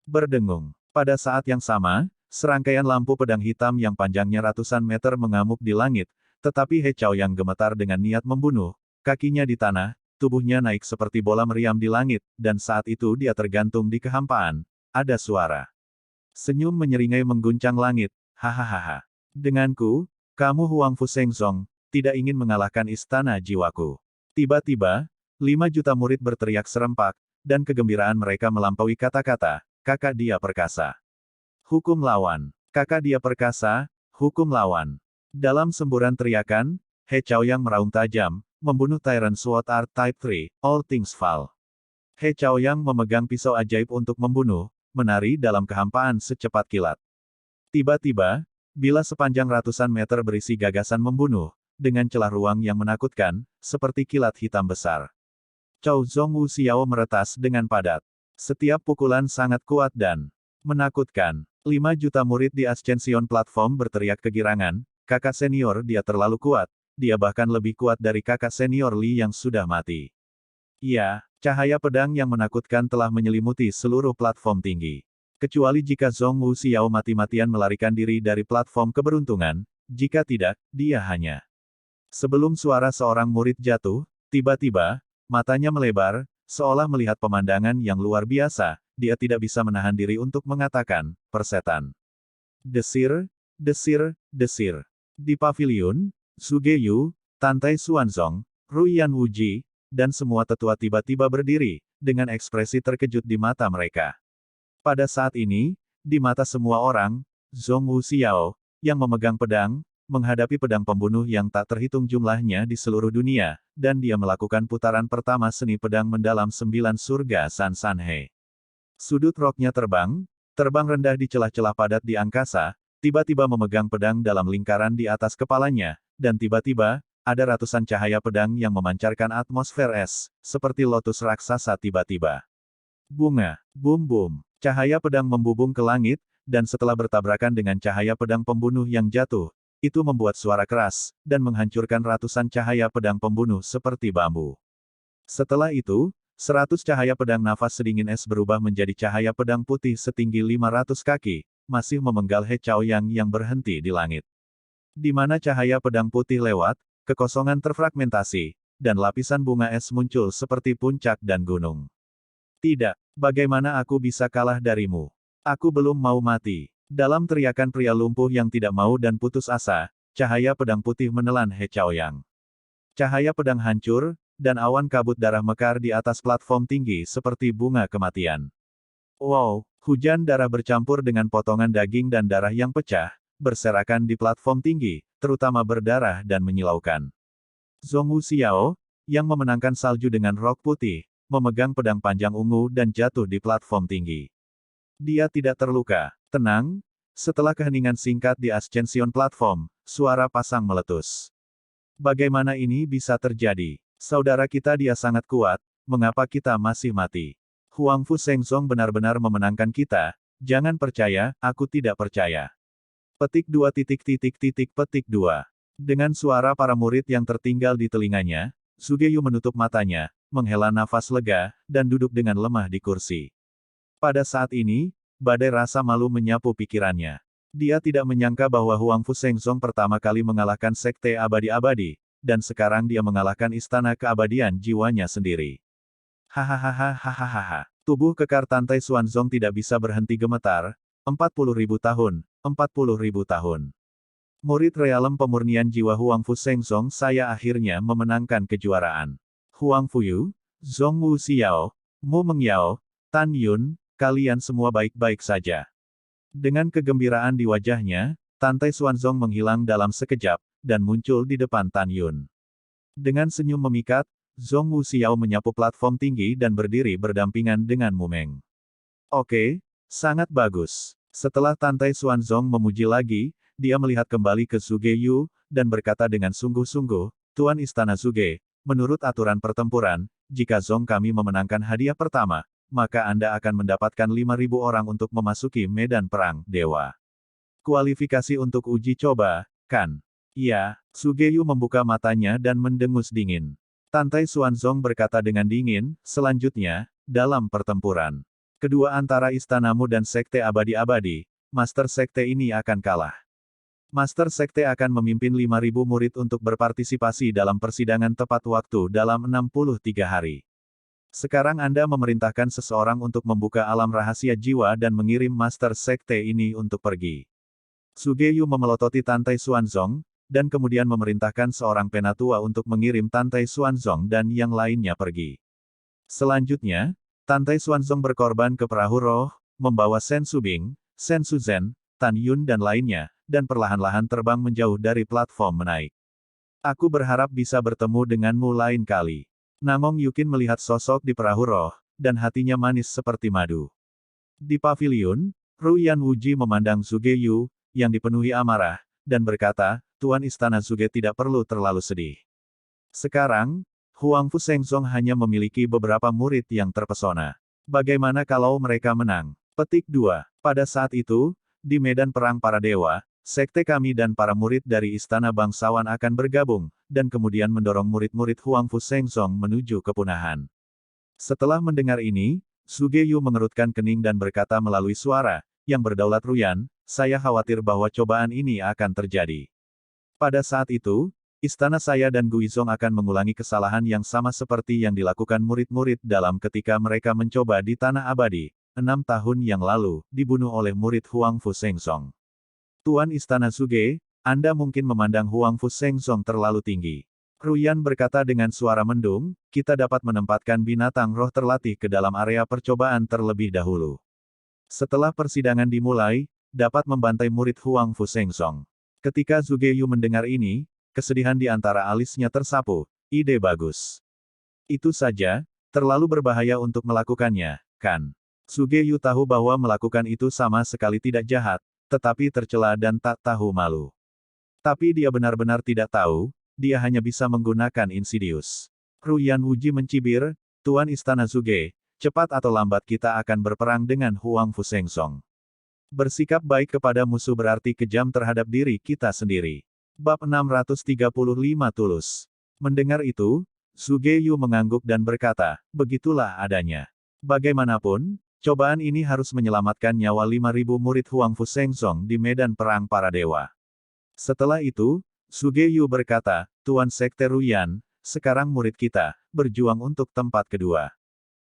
Berdengung. Pada saat yang sama, serangkaian lampu pedang hitam yang panjangnya ratusan meter mengamuk di langit, tetapi He Chaoyang gemetar dengan niat membunuh, kakinya di tanah, tubuhnya naik seperti bola meriam di langit, dan saat itu dia tergantung di kehampaan. Ada suara. Senyum menyeringai mengguncang langit, hahaha. Denganku, kamu Huang Fu Shengzong, tidak ingin mengalahkan istana jiwaku. Tiba-tiba, 5 juta murid berteriak serempak, dan kegembiraan mereka melampaui kata-kata, kakak dia perkasa. Hukum lawan. Kakak dia perkasa, hukum lawan. Dalam semburan teriakan, He Chaoyang meraung tajam, membunuh Tyrant Sword Art Type 3, All Things Fall. He Chaoyang memegang pisau ajaib untuk membunuh, menari dalam kehampaan secepat kilat. Tiba-tiba, bila sepanjang ratusan meter berisi gagasan membunuh, dengan celah ruang yang menakutkan, seperti kilat hitam besar. Chou Zhongwu Xiao meretas dengan padat. Setiap pukulan sangat kuat dan menakutkan. 5 juta murid di Ascension Platform berteriak kegirangan, kakak senior dia terlalu kuat. Dia bahkan lebih kuat dari kakak senior Li yang sudah mati. Ya, cahaya pedang yang menakutkan telah menyelimuti seluruh platform tinggi. Kecuali jika Zhongwu Xiao mati-matian melarikan diri dari platform keberuntungan, jika tidak, dia hanya. Sebelum suara seorang murid jatuh, tiba-tiba, matanya melebar, seolah melihat pemandangan yang luar biasa, dia tidak bisa menahan diri untuk mengatakan, persetan. Desir, desir, desir. Di pavilion, Zhuge Yu, Tantai Xuanzong, Ruyan Wuji, dan semua tetua tiba-tiba berdiri, dengan ekspresi terkejut di mata mereka. Pada saat ini, di mata semua orang, Zhongwu Xiao, yang memegang pedang, menghadapi pedang pembunuh yang tak terhitung jumlahnya di seluruh dunia, dan dia melakukan putaran pertama seni pedang mendalam 9 surga San Sanhe. Sudut roknya terbang rendah di celah-celah padat di angkasa, tiba-tiba memegang pedang dalam lingkaran di atas kepalanya, dan tiba-tiba, ada ratusan cahaya pedang yang memancarkan atmosfer es, seperti lotus raksasa tiba-tiba. Bunga, bum-bum, cahaya pedang membubung ke langit, dan setelah bertabrakan dengan cahaya pedang pembunuh yang jatuh, itu membuat suara keras, dan menghancurkan ratusan cahaya pedang pembunuh seperti bambu. Setelah itu, 100 cahaya pedang nafas sedingin es berubah menjadi cahaya pedang putih setinggi 500 kaki, masih memenggal He Chaoyang yang berhenti di langit. Di mana cahaya pedang putih lewat, kekosongan terfragmentasi, dan lapisan bunga es muncul seperti puncak dan gunung. Tidak, bagaimana aku bisa kalah darimu? Aku belum mau mati. Dalam teriakan pria lumpuh yang tidak mau dan putus asa, cahaya pedang putih menelan He Chaoyang. Cahaya pedang hancur, dan awan kabut darah mekar di atas platform tinggi seperti bunga kematian. Wow, hujan darah bercampur dengan potongan daging dan darah yang pecah, berserakan di platform tinggi, terutama berdarah dan menyilaukan. Zhongwu Xiao, yang memenangkan salju dengan rok putih, memegang pedang panjang ungu dan jatuh di platform tinggi. Dia tidak terluka. Tenang, setelah keheningan singkat di Ascension Platform, suara pasang meletus. Bagaimana ini bisa terjadi? Saudara kita dia sangat kuat, mengapa kita masih mati? Huang Fu Shengzong benar-benar memenangkan kita, jangan percaya, aku tidak percaya. Petik 2 titik titik titik petik 2. Dengan suara para murid yang tertinggal di telinganya, Sugeyu menutup matanya, menghela nafas lega, dan duduk dengan lemah di kursi. Pada saat ini, badai rasa malu menyapu pikirannya. Dia tidak menyangka bahwa Huang Fu Shengzong pertama kali mengalahkan Sekte Abadi-Abadi, dan sekarang dia mengalahkan Istana Keabadian jiwanya sendiri. Hahaha. Tubuh kekar Tantai Xuanzong tidak bisa berhenti gemetar. 40.000 tahun, 40.000 tahun. Murid realem pemurnian jiwa Huang Fu Shengzong saya akhirnya memenangkan kejuaraan. Huang Fuyu, Zhong Wu Xiao, Mu Mengyao, Tan Yun, kalian semua baik-baik saja. Dengan kegembiraan di wajahnya, Tantai Xuanzong menghilang dalam sekejap, dan muncul di depan Tan Yun. Dengan senyum memikat, Zhong Wu Xiao menyapu platform tinggi dan berdiri berdampingan dengan Mu Meng. Oke, sangat bagus. Setelah Tantai Xuanzong memuji lagi, dia melihat kembali ke Zhuge Yu, dan berkata dengan sungguh-sungguh, Tuan Istana Zhuge, menurut aturan pertempuran, jika Zong kami memenangkan hadiah pertama, maka Anda akan mendapatkan 5.000 orang untuk memasuki medan perang, Dewa. Kualifikasi untuk uji coba, kan? Iya, Zhuge Yu membuka matanya dan mendengus dingin. Tantai Xuanzong berkata dengan dingin, selanjutnya, dalam pertempuran kedua antara istanamu dan Sekte Abadi-Abadi, Master Sekte ini akan kalah. Master Sekte akan memimpin 5.000 murid untuk berpartisipasi dalam persidangan tepat waktu dalam 63 hari. Sekarang Anda memerintahkan seseorang untuk membuka alam rahasia jiwa dan mengirim Master Sekte ini untuk pergi. Zhuge Yu memelototi Tantai Xuanzong, dan kemudian memerintahkan seorang penatua untuk mengirim Tantai Xuanzong dan yang lainnya pergi. Selanjutnya, Tantai Xuanzong berkorban ke perahu roh, membawa Shen Subing, Shen Suzhen, Tan Yun dan lainnya, dan perlahan-lahan terbang menjauh dari platform menaik. Aku berharap bisa bertemu denganmu lain kali. Namong Yukin melihat sosok di perahu roh, dan hatinya manis seperti madu. Di paviliun, Ruyan Wuji memandang Zhuge Yu, yang dipenuhi amarah, dan berkata, Tuan Istana Zhuge tidak perlu terlalu sedih. Sekarang, Huang Fu Shengzong hanya memiliki beberapa murid yang terpesona. Bagaimana kalau mereka menang? Petik 2. Pada saat itu, di medan perang para dewa, sekte kami dan para murid dari Istana Bangsawan akan bergabung, dan kemudian mendorong murid-murid Huang Fu Shengzong menuju kepunahan. Setelah mendengar ini, Zhuge Yu mengerutkan kening dan berkata melalui suara, yang berdaulat Ruyan, saya khawatir bahwa cobaan ini akan terjadi. Pada saat itu, Istana saya dan Guizhong akan mengulangi kesalahan yang sama seperti yang dilakukan murid-murid dalam ketika mereka mencoba di Tanah Abadi, 6 tahun yang lalu, dibunuh oleh murid Huang Fu Shengzong. Tuan Istana Zhuge, Anda mungkin memandang Huang Fu Shengzong terlalu tinggi. Ruyan berkata dengan suara mendung, kita dapat menempatkan binatang roh terlatih ke dalam area percobaan terlebih dahulu. Setelah persidangan dimulai, dapat membantai murid Huang Fu Shengzong. Ketika Zhuge Yu mendengar ini, kesedihan di antara alisnya tersapu. Ide bagus. Itu saja, terlalu berbahaya untuk melakukannya, kan? Zhuge Yu tahu bahwa melakukan itu sama sekali tidak jahat, tetapi tercela dan tak tahu malu. Tapi dia benar-benar tidak tahu, dia hanya bisa menggunakan Insidious. Ruyan Wuji mencibir, Tuan Istana Zhuge, cepat atau lambat kita akan berperang dengan Huang Fu Shengzong. Bersikap baik kepada musuh berarti kejam terhadap diri kita sendiri. Bab 635 Tulus. Mendengar itu, Zhuge Yu mengangguk dan berkata, begitulah adanya. Bagaimanapun, cobaan ini harus menyelamatkan nyawa 5.000 murid Huang Fu Shengzong di medan perang para dewa. Setelah itu, Zhuge Yu berkata, Tuan Sekte Ruyan, sekarang murid kita, berjuang untuk tempat kedua.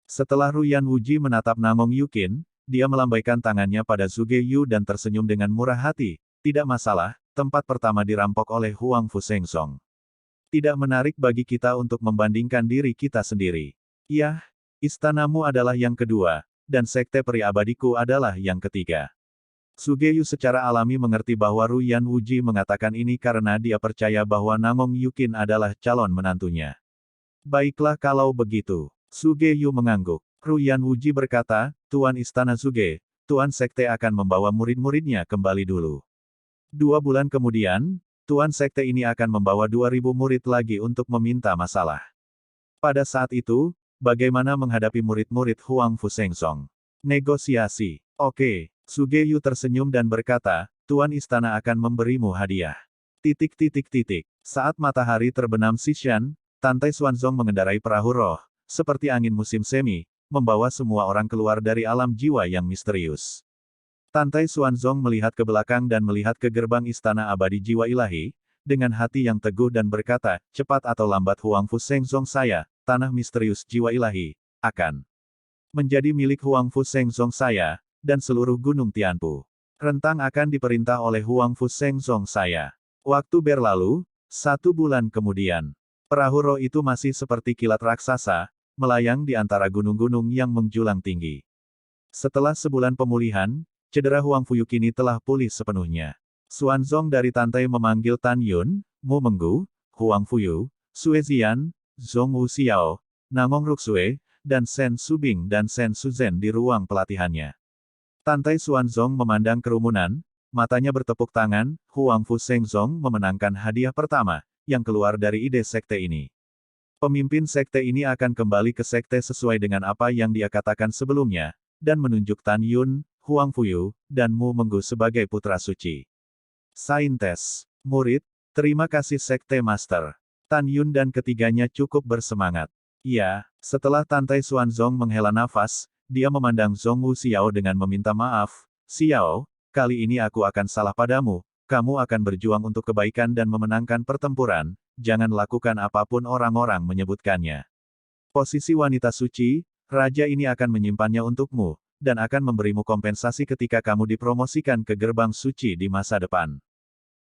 Setelah Ruyan Wuji menatap Namong Yukin, dia melambaikan tangannya pada Zhuge Yu dan tersenyum dengan murah hati, tidak masalah. Tempat pertama dirampok oleh Huang Fu Shengzong. Tidak menarik bagi kita untuk membandingkan diri kita sendiri. Yah, istanamu adalah yang kedua, dan sekte peri abadiku adalah yang ketiga. Zhuge Yu secara alami mengerti bahwa Ruyan Wuji mengatakan ini karena dia percaya bahwa Namong Yukin adalah calon menantunya. Baiklah kalau begitu. Suge Yu mengangguk. Ruyan Wuji berkata, Tuan Istana Suge, Tuan Sekte akan membawa murid-muridnya kembali dulu. 2 bulan kemudian, Tuan Sekte ini akan membawa 2000 murid lagi untuk meminta masalah. Pada saat itu, bagaimana menghadapi murid-murid Huang Fu Sengsong? Negosiasi. Oke. Suge Yu tersenyum dan berkata, Tuan Istana akan memberimu hadiah. Saat matahari terbenam Xishan, Tantai Xuanzong mengendarai perahu roh, seperti angin musim semi, membawa semua orang keluar dari alam jiwa yang misterius. Tantai Xuanzong melihat ke belakang dan melihat ke gerbang Istana Abadi Jiwa Ilahi, dengan hati yang teguh dan berkata, cepat atau lambat Huang Fu Sengsong saya, tanah misterius jiwa ilahi, akan menjadi milik Huang Fu Sengsong saya, dan seluruh gunung Tianpu. Rentang akan diperintah oleh Huang Fu Sengsong saya. Waktu berlalu, 1 bulan kemudian. Perahu roh itu masih seperti kilat raksasa, melayang di antara gunung-gunung yang menjulang tinggi. Setelah sebulan pemulihan, cedera Huang Fu kini telah pulih sepenuhnya. Xuanzong dari Tantai memanggil Tan Yun, Mu Menggu, Huang Fuyu, Sue Zian, Zhong Wu Xiao, Namong Ruxue, dan Shen Subing dan Shen Suzhen di ruang pelatihannya. Tantai Xuanzong memandang kerumunan, matanya bertepuk tangan, Huang Fu Sengsong memenangkan hadiah pertama, yang keluar dari ide sekte ini. Pemimpin sekte ini akan kembali ke sekte sesuai dengan apa yang dia katakan sebelumnya, dan menunjuk Tan Yun, Huang Fuyu, dan Mu Menggu sebagai putra suci. Saintes, murid, terima kasih Sekte Master. Tan Yun dan ketiganya cukup bersemangat. Ya, setelah Tantai Xuanzong menghela nafas, dia memandang Zhong Wu Xiao dengan meminta maaf, Xiao, kali ini aku akan salah padamu, kamu akan berjuang untuk kebaikan dan memenangkan pertempuran, jangan lakukan apapun orang-orang menyebutkannya. Posisi wanita suci, raja ini akan menyimpannya untukmu, dan akan memberimu kompensasi ketika kamu dipromosikan ke gerbang suci di masa depan.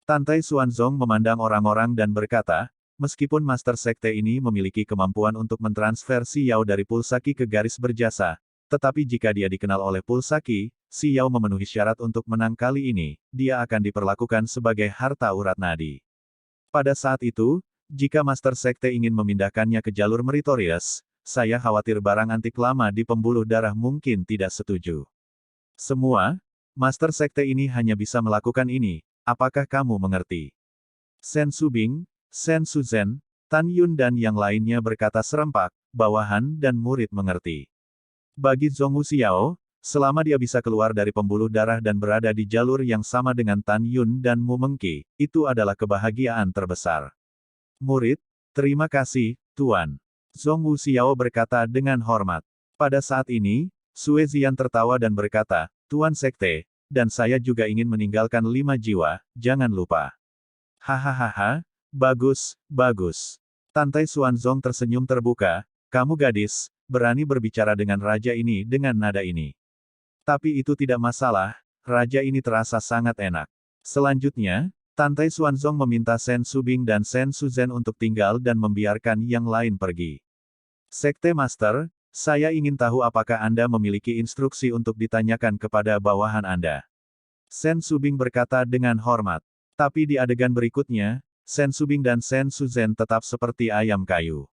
Tantai Xuanzong memandang orang-orang dan berkata, meskipun Master Sekte ini memiliki kemampuan untuk mentransfer Xiao dari Pulsaki ke garis berjasa, tetapi jika dia dikenal oleh Pulsaki, Xiao memenuhi syarat untuk menang kali ini, dia akan diperlakukan sebagai harta urat nadi. Pada saat itu, jika Master Sekte ingin memindahkannya ke jalur meritorious, saya khawatir barang antik lama di pembuluh darah mungkin tidak setuju. Semua, Master Sekte ini hanya bisa melakukan ini. Apakah kamu mengerti? Shen Subing, Shen Suzhen, Tan Yun dan yang lainnya berkata serempak, bawahan dan murid mengerti. Bagi Zhong Wu Xiao, selama dia bisa keluar dari pembuluh darah dan berada di jalur yang sama dengan Tan Yun dan Mu Mengqi, itu adalah kebahagiaan terbesar. Murid, terima kasih, Tuan. Zhong Wu Xiao berkata dengan hormat. Pada saat ini, Sue Zian tertawa dan berkata, Tuan Sekte, dan saya juga ingin meninggalkan 5 jiwa, jangan lupa. Hahaha, bagus, bagus. Tantai Xuanzong tersenyum terbuka, kamu gadis, berani berbicara dengan raja ini dengan nada ini. Tapi itu tidak masalah, raja ini terasa sangat enak. Selanjutnya, Tantai Xuanzong meminta Shen Subing dan Shen Suzhen untuk tinggal dan membiarkan yang lain pergi. Sekte Master, saya ingin tahu apakah Anda memiliki instruksi untuk ditanyakan kepada bawahan Anda. Shen Subing berkata dengan hormat. Tapi di adegan berikutnya, Shen Subing dan Shen Suzhen tetap seperti ayam kayu.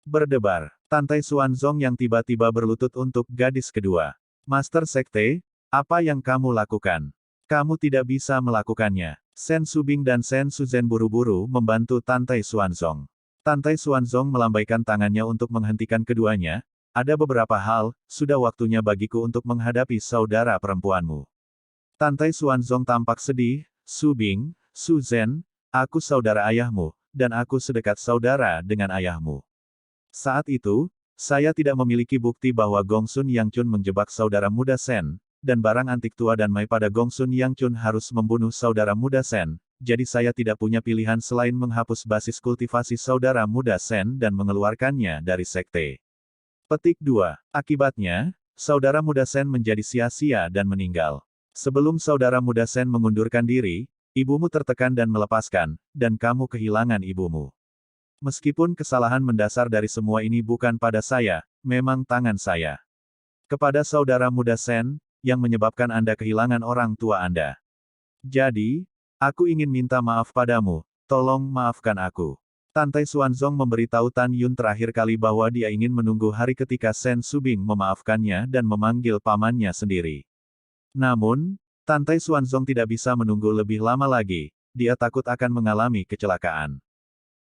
Berdebar. Tantai Xuanzong yang tiba-tiba berlutut untuk gadis kedua. Master Sekte, apa yang kamu lakukan? Kamu tidak bisa melakukannya. Shen Subing dan Shen Suzhen buru-buru membantu Tantai Xuanzong. Tantai Xuanzong melambaikan tangannya untuk menghentikan keduanya. Ada beberapa hal, sudah waktunya bagiku untuk menghadapi saudara perempuanmu. Tantai Xuanzong tampak sedih, Subing, Suzhen, aku saudara ayahmu, dan aku sedekat saudara dengan ayahmu. Saat itu, saya tidak memiliki bukti bahwa Gongsun Yangchun menjebak saudara muda Shen, dan barang antik tua dan mai pada Gongsun Yangchun harus membunuh saudara muda Shen, jadi saya tidak punya pilihan selain menghapus basis kultivasi saudara muda Shen dan mengeluarkannya dari sekte. Petik 2. Akibatnya, saudara muda Shen menjadi sia-sia dan meninggal. Sebelum saudara muda Shen mengundurkan diri, ibumu tertekan dan melepaskan, dan kamu kehilangan ibumu. Meskipun kesalahan mendasar dari semua ini bukan pada saya, memang tangan saya. Kepada saudara muda Shen, yang menyebabkan Anda kehilangan orang tua Anda. Jadi, aku ingin minta maaf padamu, tolong maafkan aku. Tantai Xuanzong memberitahu Tan Yun terakhir kali bahwa dia ingin menunggu hari ketika Sen Subing memaafkannya dan memanggil pamannya sendiri. Namun, Tantai Xuanzong tidak bisa menunggu lebih lama lagi, dia takut akan mengalami kecelakaan.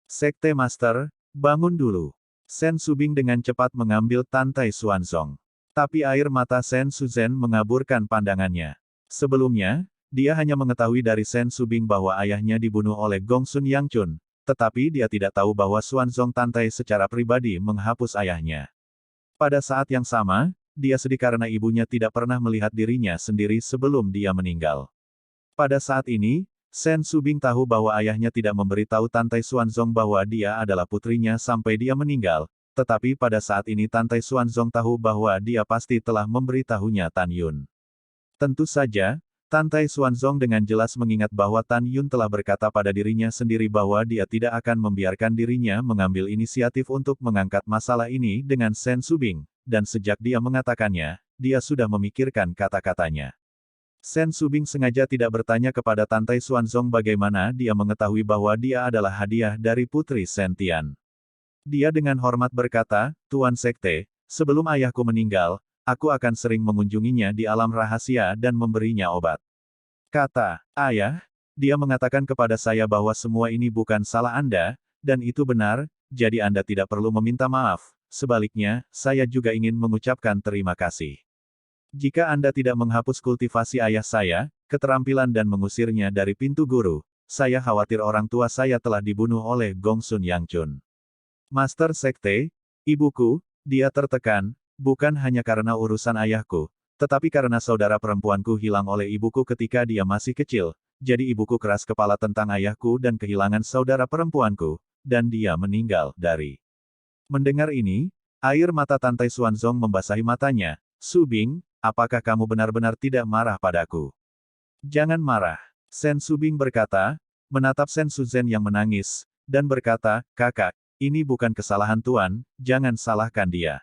Sekte Master, bangun dulu. Sen Subing dengan cepat mengambil Tantai Xuanzong. Tapi air mata Sen Suzhen mengaburkan pandangannya. Sebelumnya, dia hanya mengetahui dari Sen Subing bahwa ayahnya dibunuh oleh Gongsun Yangchun, tetapi dia tidak tahu bahwa Xuanzong Tantai secara pribadi menghapus ayahnya. Pada saat yang sama, dia sedih karena ibunya tidak pernah melihat dirinya sendiri sebelum dia meninggal. Pada saat ini, Sen Subing tahu bahwa ayahnya tidak memberitahu Tantai Xuanzong bahwa dia adalah putrinya sampai dia meninggal, tetapi pada saat ini Tantai Xuanzong tahu bahwa dia pasti telah memberitahunya Tan Yun. Tentu saja, Tantai Xuanzong dengan jelas mengingat bahwa Tan Yun telah berkata pada dirinya sendiri bahwa dia tidak akan membiarkan dirinya mengambil inisiatif untuk mengangkat masalah ini dengan Sen Subing, dan sejak dia mengatakannya, dia sudah memikirkan kata-katanya. Sen Subing sengaja tidak bertanya kepada Tantai Xuanzong bagaimana dia mengetahui bahwa dia adalah hadiah dari Putri Sen Tian. Dia dengan hormat berkata, Tuan Sekte, sebelum ayahku meninggal, aku akan sering mengunjunginya di alam rahasia dan memberinya obat. Kata, ayah, dia mengatakan kepada saya bahwa semua ini bukan salah Anda, dan itu benar, jadi Anda tidak perlu meminta maaf, sebaliknya, saya juga ingin mengucapkan terima kasih. Jika Anda tidak menghapus kultivasi ayah saya, keterampilan dan mengusirnya dari pintu guru, saya khawatir orang tua saya telah dibunuh oleh Gongsun Yangchun. Master Sekte, ibuku, dia tertekan, bukan hanya karena urusan ayahku, tetapi karena saudara perempuanku hilang oleh ibuku ketika dia masih kecil, jadi ibuku keras kepala tentang ayahku dan kehilangan saudara perempuanku, dan dia meninggal dari. Mendengar ini, air mata Tantai Xuanzong membasahi matanya, Subing, apakah kamu benar-benar tidak marah padaku? Jangan marah. Sen Subing berkata, menatap Sen Suzhen yang menangis, dan berkata, kakak, ini bukan kesalahan Tuan, jangan salahkan dia.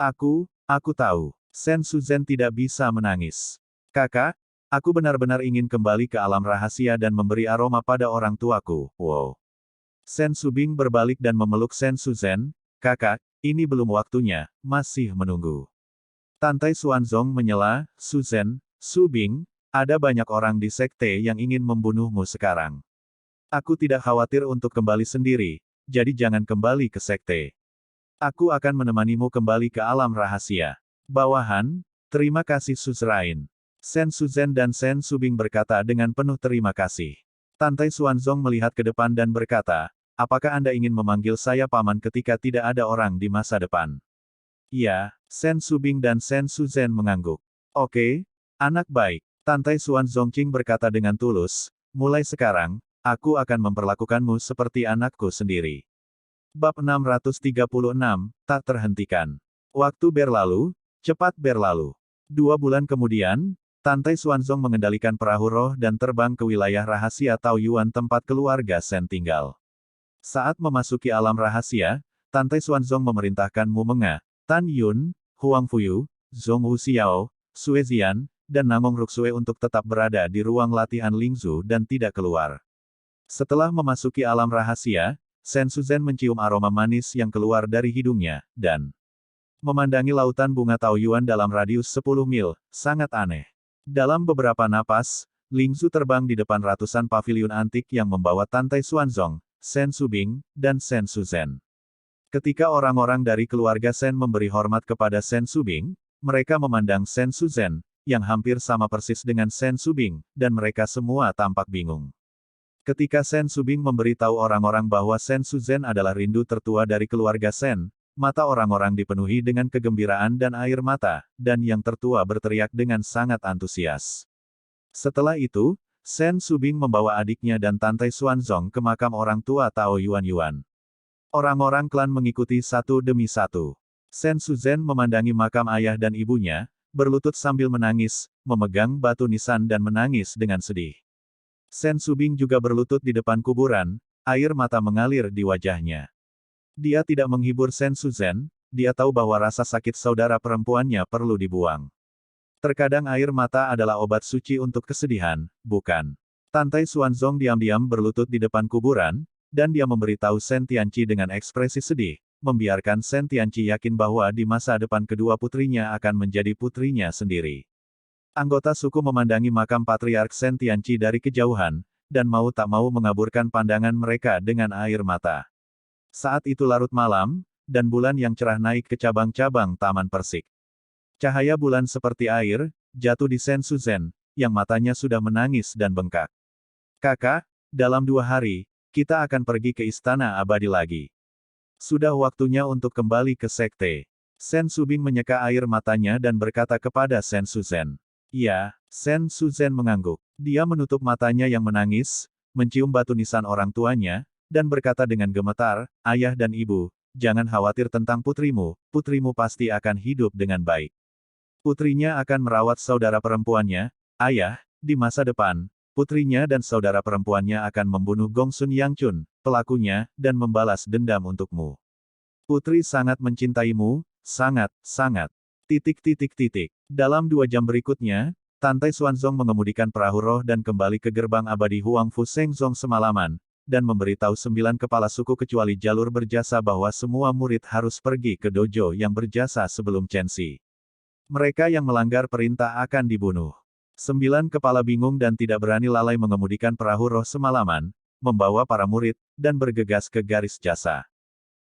Aku tahu. Sen Suzhen tidak bisa menangis. Kakak, aku benar-benar ingin kembali ke alam rahasia dan memberi aroma pada orang tuaku. Wow. Sen Subing berbalik dan memeluk Sen Suzhen. Kakak, ini belum waktunya, masih menunggu. Tantai Xuanzong menyela, Suzhen, Subing, ada banyak orang di sekte yang ingin membunuhmu sekarang. Aku tidak khawatir untuk kembali sendiri, jadi jangan kembali ke sekte. Aku akan menemanimu kembali ke alam rahasia. Bawahan, terima kasih Suzerain. Sen Suzhen dan Sen Subing berkata dengan penuh terima kasih. Tantai Xuanzong melihat ke depan dan berkata, apakah Anda ingin memanggil saya paman ketika tidak ada orang di masa depan? Ya, Sen Subing dan Sen Suzhen mengangguk. Oke, anak baik. Tantai Xuanzong Qing berkata dengan tulus, mulai sekarang, aku akan memperlakukanmu seperti anakku sendiri. Bab 636, tak terhentikan. Waktu berlalu, cepat berlalu. 2 bulan kemudian, Tantai Xuanzong mengendalikan perahu roh dan terbang ke wilayah rahasia Taoyuan tempat keluarga Sen tinggal. Saat memasuki alam rahasia, Tantai Xuanzong memerintahkan Mu Menga, Tan Yun, Huang Fuyu, Zhong Wuxiao, Sue Zian, dan Namong Ruksue untuk tetap berada di ruang latihan Lingzu dan tidak keluar. Setelah memasuki alam rahasia, Sen Suzhen mencium aroma manis yang keluar dari hidungnya, dan memandangi lautan bunga Taoyuan dalam radius 10 mil, sangat aneh. Dalam beberapa napas, Lingzu terbang di depan ratusan paviliun antik yang membawa Tantai Xuanzong, Sen Subing, dan Sen Suzhen. Ketika orang-orang dari keluarga Sen memberi hormat kepada Sen Subing, mereka memandang Sen Suzhen, yang hampir sama persis dengan Sen Subing, dan mereka semua tampak bingung. Ketika Sen Subing memberitahu orang-orang bahwa Sen Suzhen adalah rindu tertua dari keluarga Sen, mata orang-orang dipenuhi dengan kegembiraan dan air mata, dan yang tertua berteriak dengan sangat antusias. Setelah itu, Sen Subing membawa adiknya dan Tantai Xuanzong ke makam orang tua Tao Yuan. Orang-orang klan mengikuti satu demi satu. Sen Suzhen memandangi makam ayah dan ibunya, berlutut sambil menangis, memegang batu nisan dan menangis dengan sedih. Sen Subing juga berlutut di depan kuburan, air mata mengalir di wajahnya. Dia tidak menghibur Sen Suzhen, dia tahu bahwa rasa sakit saudara perempuannya perlu dibuang. Terkadang air mata adalah obat suci untuk kesedihan, bukan? Tantai Xuanzong diam-diam berlutut di depan kuburan, dan dia memberitahu Shen Tianqi dengan ekspresi sedih, membiarkan Shen Tianqi yakin bahwa di masa depan kedua putrinya akan menjadi putrinya sendiri. Anggota suku memandangi makam Patriark Shen Tianqi dari kejauhan, dan mau tak mau mengaburkan pandangan mereka dengan air mata. Saat itu larut malam, dan bulan yang cerah naik ke cabang-cabang taman persik. Cahaya bulan seperti air, jatuh di Shen Suzhen, yang matanya sudah menangis dan bengkak. Kakak, dalam 2 hari, kita akan pergi ke Istana Abadi lagi. Sudah waktunya untuk kembali ke sekte. Shen Subing menyeka air matanya dan berkata kepada Shen Suzhen. Ya, Shen Suzhen mengangguk. Dia menutup matanya yang menangis, mencium batu nisan orang tuanya, dan berkata dengan gemetar, Ayah dan Ibu, jangan khawatir tentang putrimu pasti akan hidup dengan baik. Putrinya akan merawat saudara perempuannya, Ayah, di masa depan, putrinya dan saudara perempuannya akan membunuh Gongsun Yangchun, pelakunya, dan membalas dendam untukmu. Putri sangat mencintaimu, sangat. Dalam 2 jam berikutnya, Tantai Xuanzong mengemudikan perahu roh dan kembali ke gerbang abadi Huangfu Shengzong semalaman, dan memberitahu 9 kepala suku kecuali jalur berjasa bahwa semua murid harus pergi ke dojo yang berjasa sebelum Chen-Si. Mereka yang melanggar perintah akan dibunuh. 9 kepala bingung dan tidak berani lalai mengemudikan perahu roh semalaman, membawa para murid, dan bergegas ke garis jasa.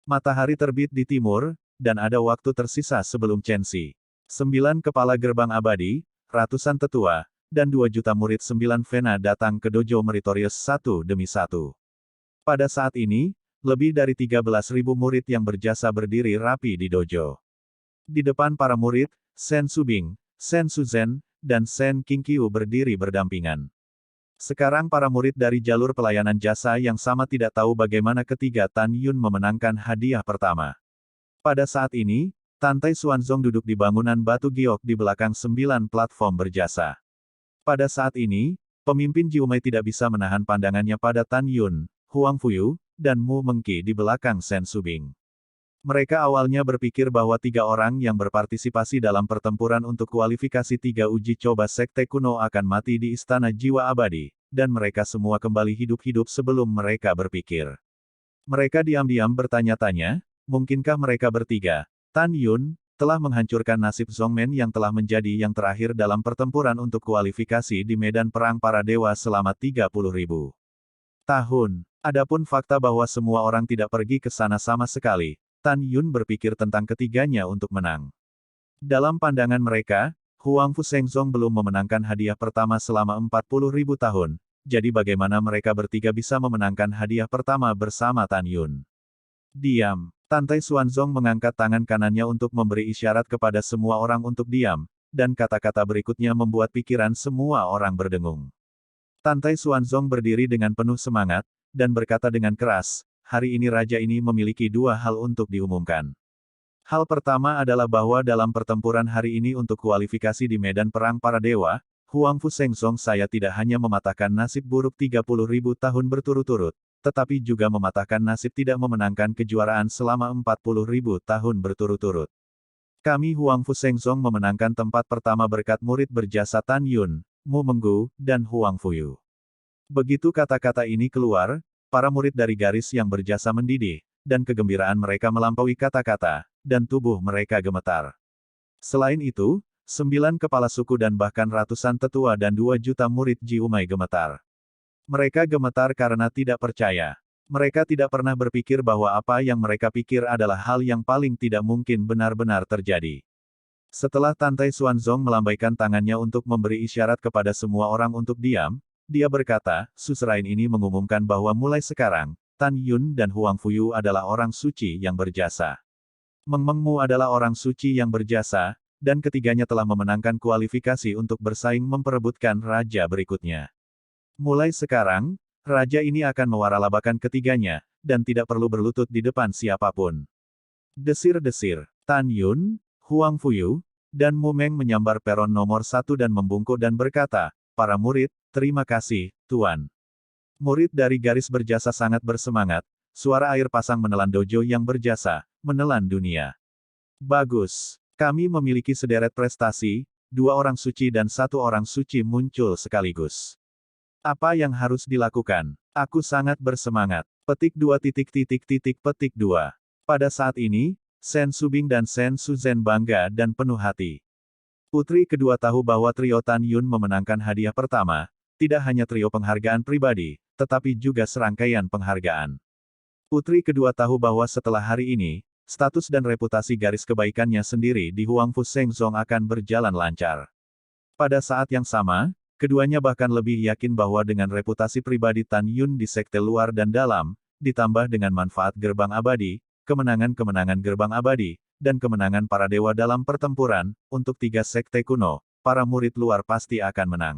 Matahari terbit di timur, dan ada waktu tersisa sebelum Chen-Si. 9 kepala gerbang abadi, ratusan tetua, dan 2 juta murid 9 Vena datang ke dojo meritorius satu demi satu. Pada saat ini, lebih dari 13.000 murid yang berjasa berdiri rapi di dojo. Di depan para murid, Shen Subing, Shen Suzhen, dan Shen Qingqiu berdiri berdampingan. Sekarang para murid dari jalur pelayanan jasa yang sama tidak tahu bagaimana ketiga Tan Yun memenangkan hadiah pertama. Pada saat ini, Tantai Xuanzong duduk di bangunan batu giok di belakang 9 platform berjasa. Pada saat ini, pemimpin Jiumei tidak bisa menahan pandangannya pada Tan Yun, Huang Fuyu, dan Mu Mengqi di belakang Shen Subing. Mereka awalnya berpikir bahwa 3 orang yang berpartisipasi dalam pertempuran untuk kualifikasi 3 uji coba sekte kuno akan mati di Istana Jiwa Abadi, dan mereka semua kembali hidup-hidup sebelum mereka berpikir. Mereka diam-diam bertanya-tanya, mungkinkah mereka bertiga, Tan Yun, telah menghancurkan nasib Zhongmen yang telah menjadi yang terakhir dalam pertempuran untuk kualifikasi di medan perang para dewa selama 30.000 tahun. Adapun fakta bahwa semua orang tidak pergi ke sana sama sekali, Tan Yun berpikir tentang ketiganya untuk menang. Dalam pandangan mereka, Huangfu Shengzong belum memenangkan hadiah pertama selama 40.000 tahun, jadi bagaimana mereka bertiga bisa memenangkan hadiah pertama bersama Tan Yun? Diam. Tantai Xuanzong mengangkat tangan kanannya untuk memberi isyarat kepada semua orang untuk diam, dan kata-kata berikutnya membuat pikiran semua orang berdengung. Tantai Xuanzong berdiri dengan penuh semangat, dan berkata dengan keras, hari ini raja ini memiliki 2 hal untuk diumumkan. Hal pertama adalah bahwa dalam pertempuran hari ini untuk kualifikasi di medan perang para dewa, Huangfu Shengzong saya tidak hanya mematahkan nasib buruk 30.000 tahun berturut-turut, tetapi juga mematahkan nasib tidak memenangkan kejuaraan selama 40.000 tahun berturut-turut. Kami Huangfu Shengzong memenangkan tempat pertama berkat murid berjasa Tan Yun, Mu Menggu, dan Huang Fuyu. Begitu kata-kata ini keluar, para murid dari garis yang berjasa mendidih, dan kegembiraan mereka melampaui kata-kata, dan tubuh mereka gemetar. Selain itu, 9 kepala suku dan bahkan ratusan tetua dan 2 juta murid Jiumei gemetar. Mereka gemetar karena tidak percaya. Mereka tidak pernah berpikir bahwa apa yang mereka pikir adalah hal yang paling tidak mungkin benar-benar terjadi. Setelah Tantai Xuanzong melambaikan tangannya untuk memberi isyarat kepada semua orang untuk diam, dia berkata, Suzerain ini mengumumkan bahwa mulai sekarang, Tan Yun dan Huang Fuyu adalah orang suci yang berjasa. Meng Mengmu adalah orang suci yang berjasa, dan ketiganya telah memenangkan kualifikasi untuk bersaing memperebutkan raja berikutnya. Mulai sekarang, raja ini akan mewaralabakan ketiganya, dan tidak perlu berlutut di depan siapapun. Desir-desir, Tan Yun, Huang Fuyu, dan Mu Meng menyambar peron nomor 1 dan membungkuk dan berkata, para murid, terima kasih, Tuan. Murid dari garis berjasa sangat bersemangat, suara air pasang menelan dojo yang berjasa, menelan dunia. Bagus. Kami memiliki sederet prestasi, 2 orang suci dan 1 orang suci muncul sekaligus. Apa yang harus dilakukan? Aku sangat bersemangat. Petik 2. Pada saat ini, Shen Subing dan Shen Suzhen bangga dan penuh hati. Putri kedua tahu bahwa trio Tan Yun memenangkan hadiah pertama, tidak hanya trio penghargaan pribadi, tetapi juga serangkaian penghargaan. Putri kedua tahu bahwa setelah hari ini, status dan reputasi garis kebaikannya sendiri di Huangfu Shengzong akan berjalan lancar. Pada saat yang sama, keduanya bahkan lebih yakin bahwa dengan reputasi pribadi Tan Yun di sekte luar dan dalam, ditambah dengan manfaat gerbang abadi, kemenangan-kemenangan gerbang abadi, dan kemenangan para dewa dalam pertempuran, untuk 3 sekte kuno, para murid luar pasti akan menang.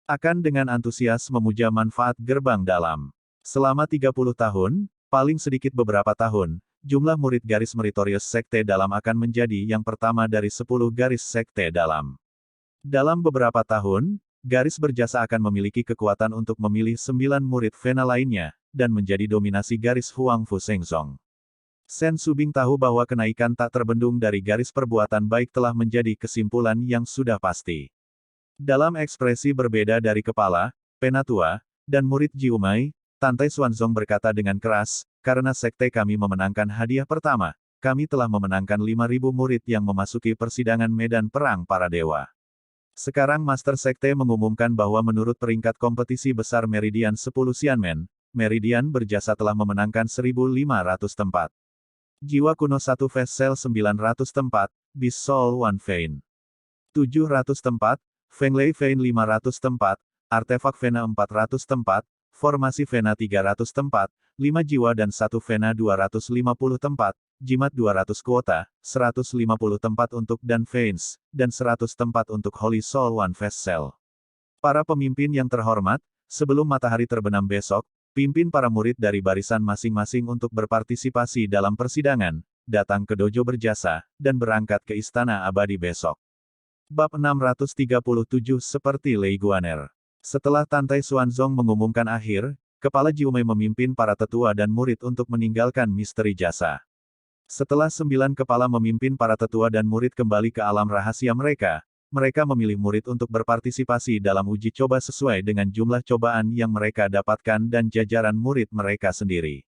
Akan dengan antusias memuja manfaat gerbang dalam. Selama 30 tahun, paling sedikit beberapa tahun, jumlah murid garis meritorius sekte dalam akan menjadi yang pertama dari 10 garis sekte dalam. Dalam beberapa tahun, garis berjasa akan memiliki kekuatan untuk memilih 9 murid Vena lainnya, dan menjadi dominasi garis Huangfu Shengzong. Shen Subing tahu bahwa kenaikan tak terbendung dari garis perbuatan baik telah menjadi kesimpulan yang sudah pasti. Dalam ekspresi berbeda dari kepala, penatua, dan murid Jiumai, Tantai Xuanzong berkata dengan keras, karena sekte kami memenangkan hadiah pertama, kami telah memenangkan 5.000 murid yang memasuki persidangan medan perang para dewa. Sekarang Master Sekte mengumumkan bahwa menurut peringkat kompetisi besar Meridian 10 Xianmen, Meridian berjasa telah memenangkan 1.500 tempat. Jiwa kuno 1 Vessel 900 tempat, Beast Soul 1 Vein 700 tempat, Fenglei Vein 500 tempat, Artefak Vena 400 tempat, Formasi Vena 300 tempat, 5 jiwa dan 1 Vena 250 tempat, Jimat 200 kuota, 150 tempat untuk Dan Veins, dan 100 tempat untuk Holy Soul One Vessel. Para pemimpin yang terhormat, sebelum matahari terbenam besok, pimpin para murid dari barisan masing-masing untuk berpartisipasi dalam persidangan, datang ke dojo berjasa, dan berangkat ke Istana Abadi besok. Bab 637 seperti Lei Guaner. Setelah Tantai Xuanzong mengumumkan akhir, Kepala Jiumei memimpin para tetua dan murid untuk meninggalkan misteri jasa. Setelah 9 kepala memimpin para tetua dan murid kembali ke alam rahasia mereka, mereka memilih murid untuk berpartisipasi dalam uji coba sesuai dengan jumlah cobaan yang mereka dapatkan dan jajaran murid mereka sendiri.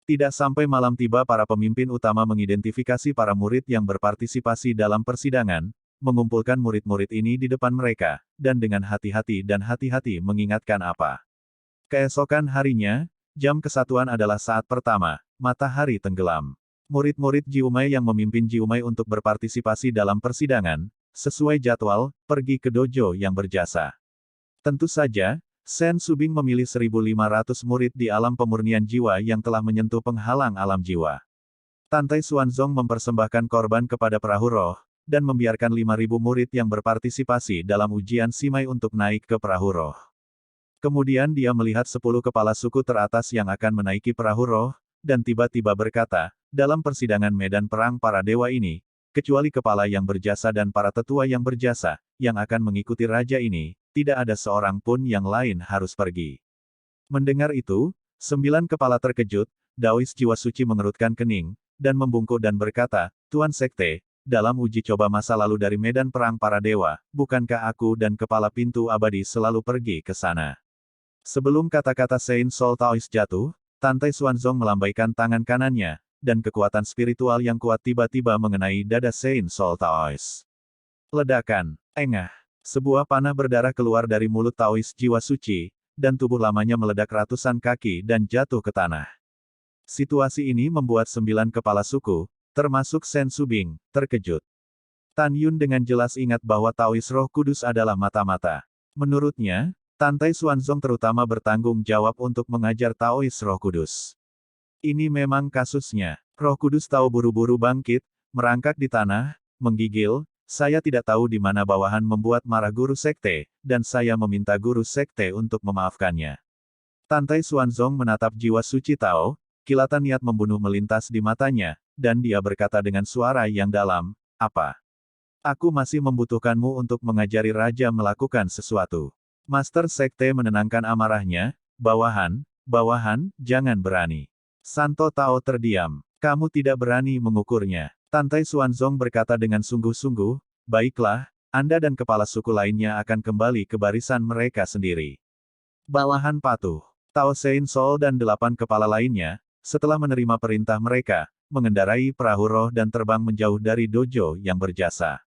Tidak sampai malam tiba para pemimpin utama mengidentifikasi para murid yang berpartisipasi dalam persidangan, mengumpulkan murid-murid ini di depan mereka, dan dengan hati-hati mengingatkan apa. Keesokan harinya, jam kesatuan adalah saat pertama, matahari tenggelam. Murid-murid Jiumei yang memimpin Jiumei untuk berpartisipasi dalam persidangan, sesuai jadwal, pergi ke dojo yang berjasa. Tentu saja, Shen Subing memilih 1.500 murid di alam pemurnian jiwa yang telah menyentuh penghalang alam jiwa. Tantai Xuanzong mempersembahkan korban kepada perahu roh, dan membiarkan 5.000 murid yang berpartisipasi dalam ujian Simai untuk naik ke perahu roh. Kemudian dia melihat 10 kepala suku teratas yang akan menaiki perahu roh, dan tiba-tiba berkata, dalam persidangan medan perang para dewa ini, kecuali kepala yang berjasa dan para tetua yang berjasa, yang akan mengikuti raja ini, tidak ada seorang pun yang lain harus pergi. Mendengar itu, 9 kepala terkejut, Daois jiwa suci mengerutkan kening, dan membungkuk dan berkata, Tuan Sekte, dalam uji coba masa lalu dari medan perang para dewa, bukankah aku dan kepala pintu abadi selalu pergi ke sana? Sebelum kata-kata Saint Soul Taois jatuh, Tantai Xuanzong melambaikan tangan kanannya, dan kekuatan spiritual yang kuat tiba-tiba mengenai dada Saint Soul Taois. Ledakan, engah. Sebuah panah berdarah keluar dari mulut Taois jiwa suci, dan tubuh lamanya meledak ratusan kaki dan jatuh ke tanah. Situasi ini membuat 9 kepala suku, termasuk Shen Subing, terkejut. Tan Yun dengan jelas ingat bahwa Taois Roh Kudus adalah mata-mata. Menurutnya, Tantai Xuanzong terutama bertanggung jawab untuk mengajar Taois Roh Kudus. Ini memang kasusnya. Roh Kudus tahu buru-buru bangkit, merangkak di tanah, menggigil, saya tidak tahu di mana bawahan membuat marah guru sekte, dan saya meminta guru sekte untuk memaafkannya. Tantai Xuanzong menatap jiwa suci Tao, kilatan niat membunuh melintas di matanya, dan dia berkata dengan suara yang dalam, apa? Aku masih membutuhkanmu untuk mengajari raja melakukan sesuatu. Master Sekte menenangkan amarahnya, bawahan, jangan berani. Santo Tao terdiam. Kamu tidak berani mengukurnya. Tantai Xuanzong berkata dengan sungguh-sungguh, baiklah, Anda dan kepala suku lainnya akan kembali ke barisan mereka sendiri. Bawahan patuh. Tao Sein Sol dan 8 kepala lainnya, setelah menerima perintah mereka, mengendarai perahu roh dan terbang menjauh dari dojo yang berjasa.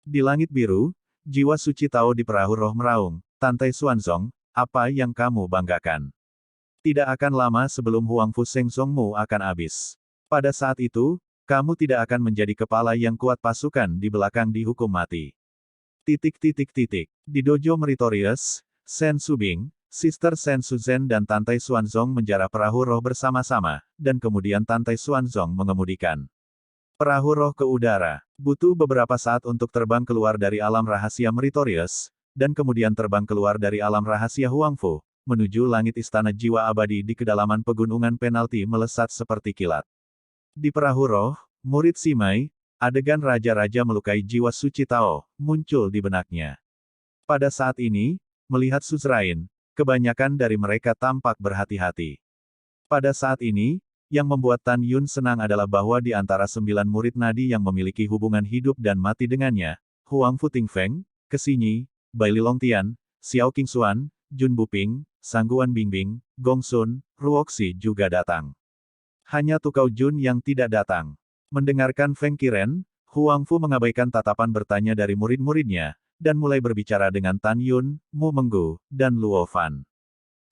Di langit biru, jiwa suci Tao di perahu roh meraung, Tante Xuanzong, apa yang kamu banggakan? Tidak akan lama sebelum Huangfu Shengsongmu akan habis. Pada saat itu, kamu tidak akan menjadi kepala yang kuat pasukan di belakang dihukum mati. Di dojo Meritorious, Shen Subing, Sister Shen Suzhen dan Tante Xuanzong menjarah perahu roh bersama-sama, dan kemudian Tante Xuanzong mengemudikan perahu roh ke udara. Butuh beberapa saat untuk terbang keluar dari alam rahasia Meritorious, dan kemudian terbang keluar dari alam rahasia Huangfu, menuju langit istana jiwa abadi di kedalaman pegunungan penalti melesat seperti kilat. Di perahu roh, murid Simai, adegan raja-raja melukai jiwa suci Tao, muncul di benaknya. Pada saat ini, melihat Suzerain, kebanyakan dari mereka tampak berhati-hati. Pada saat ini, yang membuat Tan Yun senang adalah bahwa di antara 9 murid nadi yang memiliki hubungan hidup dan mati dengannya, Huangfu Tingfeng, Kesinyi, Bai Lilongtian, Xiao Qingxuan, Jun Buping, Sangguan Bingbing, Gongsun, Ruoxi juga datang. Hanya Tukau Jun yang tidak datang. Mendengarkan Feng Qiren, Huangfu mengabaikan tatapan bertanya dari murid-muridnya, dan mulai berbicara dengan Tan Yun, Mu Menggu, dan Luo Fan.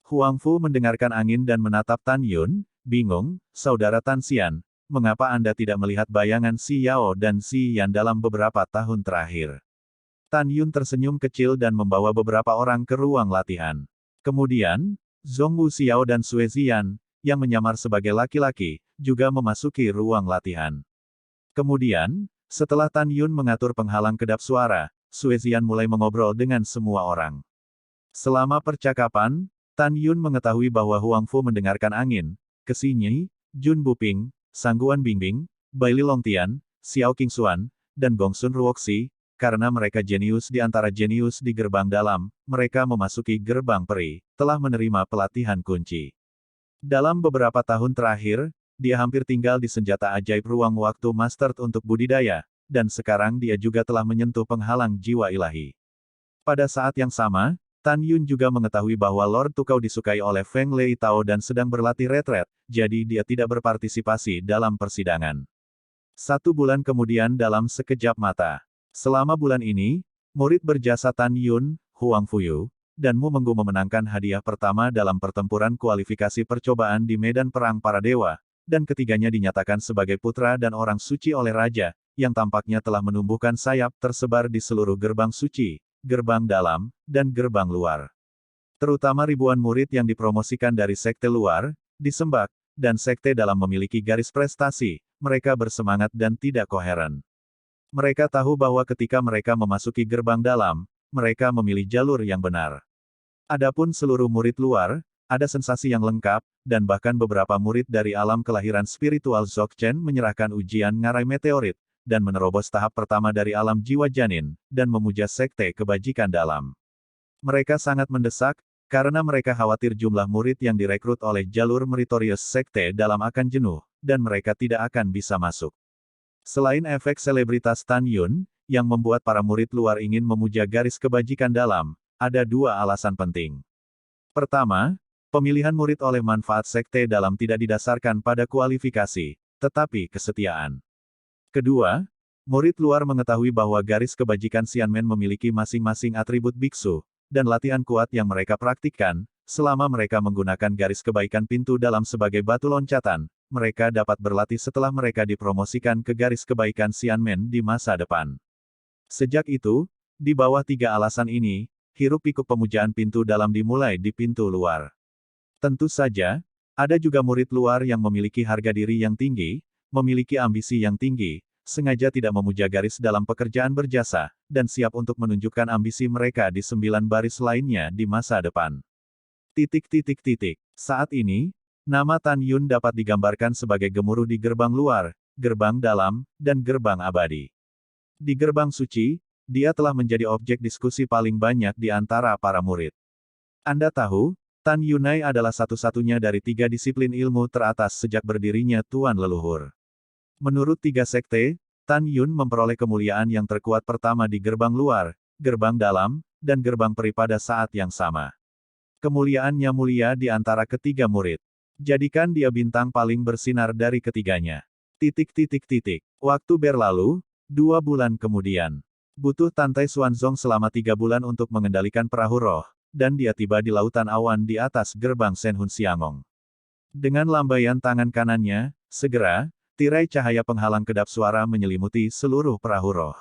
Huangfu mendengarkan angin dan menatap Tan Yun, bingung, saudara Tan Xian, mengapa Anda tidak melihat bayangan Si Yao dan Si Yan dalam beberapa tahun terakhir? Tan Yun tersenyum kecil dan membawa beberapa orang ke ruang latihan. Kemudian, Zhong Wu Xiao dan Sue Ziyan, yang menyamar sebagai laki-laki, juga memasuki ruang latihan. Kemudian, setelah Tan Yun mengatur penghalang kedap suara, Sue Ziyan mulai mengobrol dengan semua orang. Selama percakapan, Tan Yun mengetahui bahwa Huangfu mendengarkan angin, Kesinyi, Jun Buping, Sangguan Bingbing, Bai Lilongtian, Xiao Qingxuan, dan Gongsun Ruoxi, karena mereka jenius di antara jenius di gerbang dalam, mereka memasuki gerbang peri, telah menerima pelatihan kunci. Dalam beberapa tahun terakhir, dia hampir tinggal di senjata ajaib ruang waktu Mastered untuk budidaya, dan sekarang dia juga telah menyentuh penghalang jiwa ilahi. Pada saat yang sama, Tan Yun juga mengetahui bahwa Lord Tukau disukai oleh Feng Lei Tao dan sedang berlatih retret, jadi dia tidak berpartisipasi dalam persidangan. 1 bulan kemudian dalam sekejap mata. Selama bulan ini, murid berjasa Tan Yun, Huang Fuyu, dan Mu Menggu memenangkan hadiah pertama dalam pertempuran kualifikasi percobaan di medan perang para dewa, dan ketiganya dinyatakan sebagai putra dan orang suci oleh raja, yang tampaknya telah menumbuhkan sayap tersebar di seluruh gerbang suci, gerbang dalam, dan gerbang luar. Terutama ribuan murid yang dipromosikan dari sekte luar, disembah, dan sekte dalam memiliki garis prestasi, mereka bersemangat dan tidak koheren. Mereka tahu bahwa ketika mereka memasuki gerbang dalam, mereka memilih jalur yang benar. Adapun seluruh murid luar, ada sensasi yang lengkap, dan bahkan beberapa murid dari alam kelahiran spiritual Dzogchen menyerahkan ujian ngarai meteorit, dan menerobos tahap pertama dari alam jiwa janin, dan memuja sekte kebajikan dalam. Mereka sangat mendesak, karena mereka khawatir jumlah murid yang direkrut oleh jalur meritorious sekte dalam akan jenuh, dan mereka tidak akan bisa masuk. Selain efek selebritas Tan Yun, yang membuat para murid luar ingin memuja garis kebajikan dalam, ada 2 alasan penting. Pertama, pemilihan murid oleh manfaat sekte dalam tidak didasarkan pada kualifikasi, tetapi kesetiaan. Kedua, murid luar mengetahui bahwa garis kebajikan Xianmen memiliki masing-masing atribut biksu, dan latihan kuat yang mereka praktikkan, selama mereka menggunakan garis kebaikan pintu dalam sebagai batu loncatan, mereka dapat berlatih setelah mereka dipromosikan ke garis kebaikan Xianmen di masa depan. Sejak itu, di bawah 3 alasan ini, hiruk-pikuk pemujaan pintu dalam dimulai di pintu luar. Tentu saja, ada juga murid luar yang memiliki harga diri yang tinggi, memiliki ambisi yang tinggi, sengaja tidak memuja garis dalam pekerjaan berjasa, dan siap untuk menunjukkan ambisi mereka di 9 baris lainnya di masa depan. Saat ini, nama Tan Yun dapat digambarkan sebagai gemuruh di gerbang luar, gerbang dalam, dan gerbang abadi. Di gerbang suci, dia telah menjadi objek diskusi paling banyak di antara para murid. Anda tahu, Tan Yunai adalah satu-satunya dari 3 disiplin ilmu teratas sejak berdirinya Tuan Leluhur. Menurut 3 sekte, Tan Yun memperoleh kemuliaan yang terkuat pertama di gerbang luar, gerbang dalam, dan gerbang peri pada saat yang sama. Kemuliaannya mulia di antara ketiga murid. Jadikan dia bintang paling bersinar dari ketiganya. Waktu berlalu, 2 bulan kemudian. Butuh Tantai Xuanzong selama 3 bulan untuk mengendalikan perahu roh, dan dia tiba di lautan awan di atas gerbang Shenhun Xiangong. Dengan lambaian tangan kanannya, segera, tirai cahaya penghalang kedap suara menyelimuti seluruh perahu roh.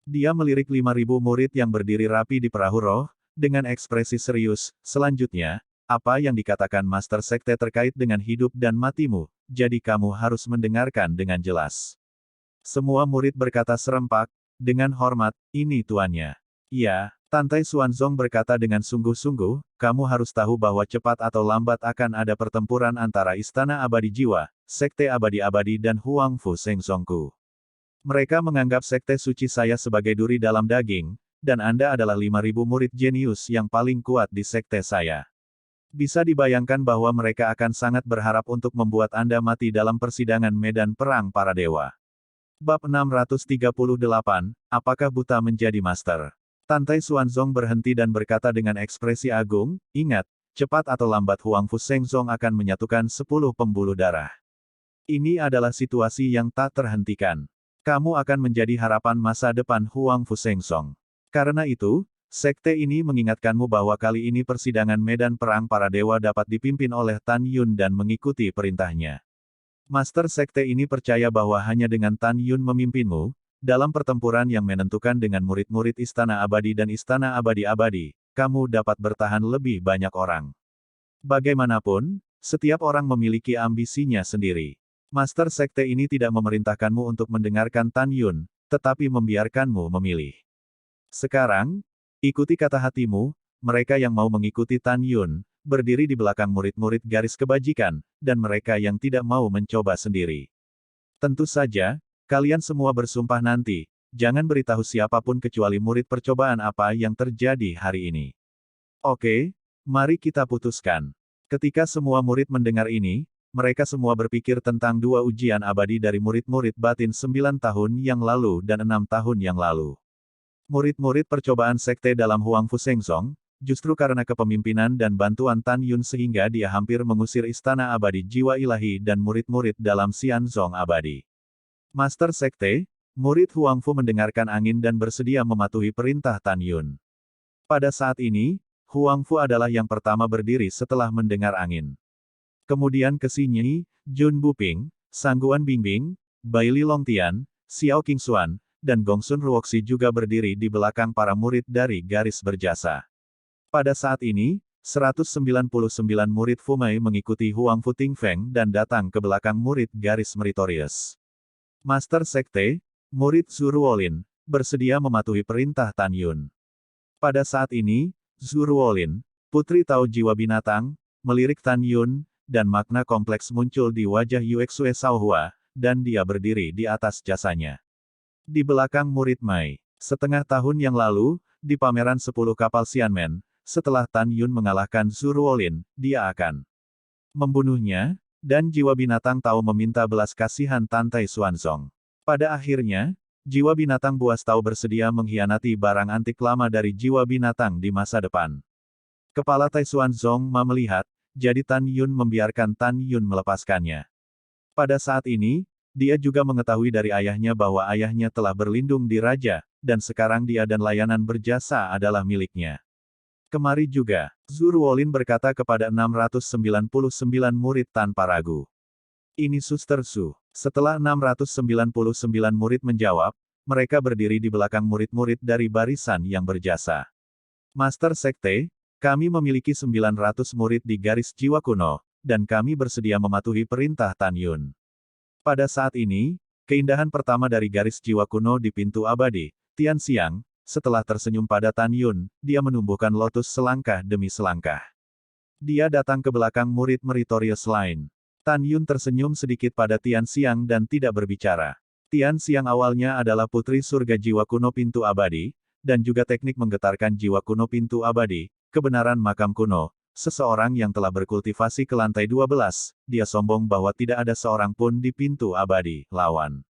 Dia melirik 5.000 murid yang berdiri rapi di perahu roh, dengan ekspresi serius. Selanjutnya, apa yang dikatakan Master Sekte terkait dengan hidup dan matimu, jadi kamu harus mendengarkan dengan jelas. Semua murid berkata serempak, dengan hormat, ini tuannya. Ya, Tantai Xuanzong berkata dengan sungguh-sungguh, kamu harus tahu bahwa cepat atau lambat akan ada pertempuran antara Istana Abadi Jiwa, Sekte Abadi-Abadi dan Huang Fu Shengzongku. Mereka menganggap Sekte Suci saya sebagai duri dalam daging, dan Anda adalah 5.000 murid jenius yang paling kuat di sekte saya. Bisa dibayangkan bahwa mereka akan sangat berharap untuk membuat Anda mati dalam persidangan medan perang para dewa. Bab 638, apakah buta menjadi master? Tantai Xuanzong berhenti dan berkata dengan ekspresi agung, ingat, cepat atau lambat Huang Fu Shengzong akan menyatukan 10 pembuluh darah. Ini adalah situasi yang tak terhentikan. Kamu akan menjadi harapan masa depan Huang Fu Shengzong. Karena itu, sekte ini mengingatkanmu bahwa kali ini persidangan medan perang para dewa dapat dipimpin oleh Tan Yun dan mengikuti perintahnya. Master sekte ini percaya bahwa hanya dengan Tan Yun memimpinmu, dalam pertempuran yang menentukan dengan murid-murid Istana Abadi dan Istana Abadi-Abadi, kamu dapat bertahan lebih banyak orang. Bagaimanapun, setiap orang memiliki ambisinya sendiri. Master sekte ini tidak memerintahkanmu untuk mendengarkan Tan Yun, tetapi membiarkanmu memilih. Sekarang, ikuti kata hatimu, mereka yang mau mengikuti Tan Yun, berdiri di belakang murid-murid garis kebajikan, dan mereka yang tidak mau mencoba sendiri. Tentu saja, kalian semua bersumpah nanti, jangan beritahu siapapun kecuali murid percobaan apa yang terjadi hari ini. Oke, mari kita putuskan. Ketika semua murid mendengar ini, mereka semua berpikir tentang 2 ujian abadi dari murid-murid batin 9 tahun yang lalu dan 6 tahun yang lalu. Murid-murid percobaan sekte dalam Huang Fu Shengzong, justru karena kepemimpinan dan bantuan Tan Yun sehingga dia hampir mengusir Istana Abadi Jiwa Ilahi dan murid-murid dalam Xianzong Abadi. Master sekte, murid Huang Fu mendengarkan angin dan bersedia mematuhi perintah Tan Yun. Pada saat ini, Huang Fu adalah yang pertama berdiri setelah mendengar angin. Kemudian ke Xi Nyi, Jun Buping, Sangguan Bingbing, Bai Li Longtian, Xiao Qingxuan, dan Gongsun Ruoxi juga berdiri di belakang para murid dari garis berjasa. Pada saat ini, 199 murid Fumei mengikuti Huang Fu Tingfeng dan datang ke belakang murid garis meritorius. Master Sekte, murid Zhu Ruolin, bersedia mematuhi perintah Tan Yun. Pada saat ini, Zhu Ruolin, putri Tao Jiwa Binatang, melirik Tan Yun, dan makna kompleks muncul di wajah Yuexue Shaohua, dan dia berdiri di atas jasanya. Di belakang murid Mai, setengah tahun yang lalu, di pameran 10 kapal Xianmen, setelah Tan Yun mengalahkan Zhu Ruolin, dia akan membunuhnya, dan jiwa binatang tahu meminta belas kasihan Tantai Xuanzong. Pada akhirnya, jiwa binatang buas tahu bersedia mengkhianati barang antik lama dari jiwa binatang di masa depan. Kepala Tai Xuanzong melihat, jadi Tan Yun membiarkan Tan Yun melepaskannya. Pada saat ini, dia juga mengetahui dari ayahnya bahwa ayahnya telah berlindung di raja, dan sekarang dia dan layanan berjasa adalah miliknya. Kemari juga, Zhu Ruolin berkata kepada 699 murid tanpa ragu. Ini Suster Su. Setelah 699 murid menjawab, mereka berdiri di belakang murid-murid dari barisan yang berjasa. Master Sekte, kami memiliki 900 murid di garis jiwa kuno, dan kami bersedia mematuhi perintah Tan Yun. Pada saat ini, keindahan pertama dari garis jiwa kuno di pintu abadi, Tian Xiang, setelah tersenyum pada Tan Yun, dia menumbuhkan lotus selangkah demi selangkah. Dia datang ke belakang murid meritorius lain. Tan Yun tersenyum sedikit pada Tian Xiang dan tidak berbicara. Tian Xiang awalnya adalah putri surga jiwa kuno pintu abadi, dan juga teknik menggetarkan jiwa kuno pintu abadi, kebenaran makam kuno. Seseorang yang telah berkultivasi ke lantai 12, dia sombong bahwa tidak ada seorang pun di pintu abadi, lawan.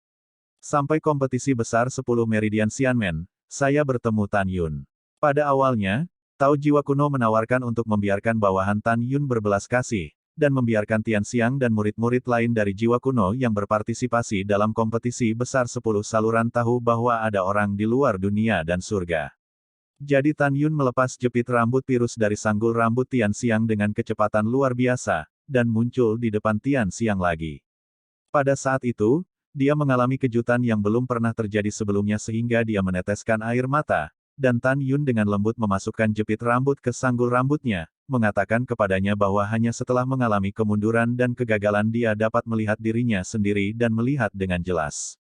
Sampai kompetisi besar 10 Meridian Xianmen, saya bertemu Tan Yun. Pada awalnya, Tao jiwa kuno menawarkan untuk membiarkan bawahan Tan Yun berbelas kasih, dan membiarkan Tian Xiang dan murid-murid lain dari jiwa kuno yang berpartisipasi dalam kompetisi besar 10 saluran tahu bahwa ada orang di luar dunia dan surga. Jadi Tan Yun melepas jepit rambut tirus dari sanggul rambut Tian Xiang dengan kecepatan luar biasa, dan muncul di depan Tian Xiang lagi. Pada saat itu, dia mengalami kejutan yang belum pernah terjadi sebelumnya sehingga dia meneteskan air mata, dan Tan Yun dengan lembut memasukkan jepit rambut ke sanggul rambutnya, mengatakan kepadanya bahwa hanya setelah mengalami kemunduran dan kegagalan dia dapat melihat dirinya sendiri dan melihat dengan jelas.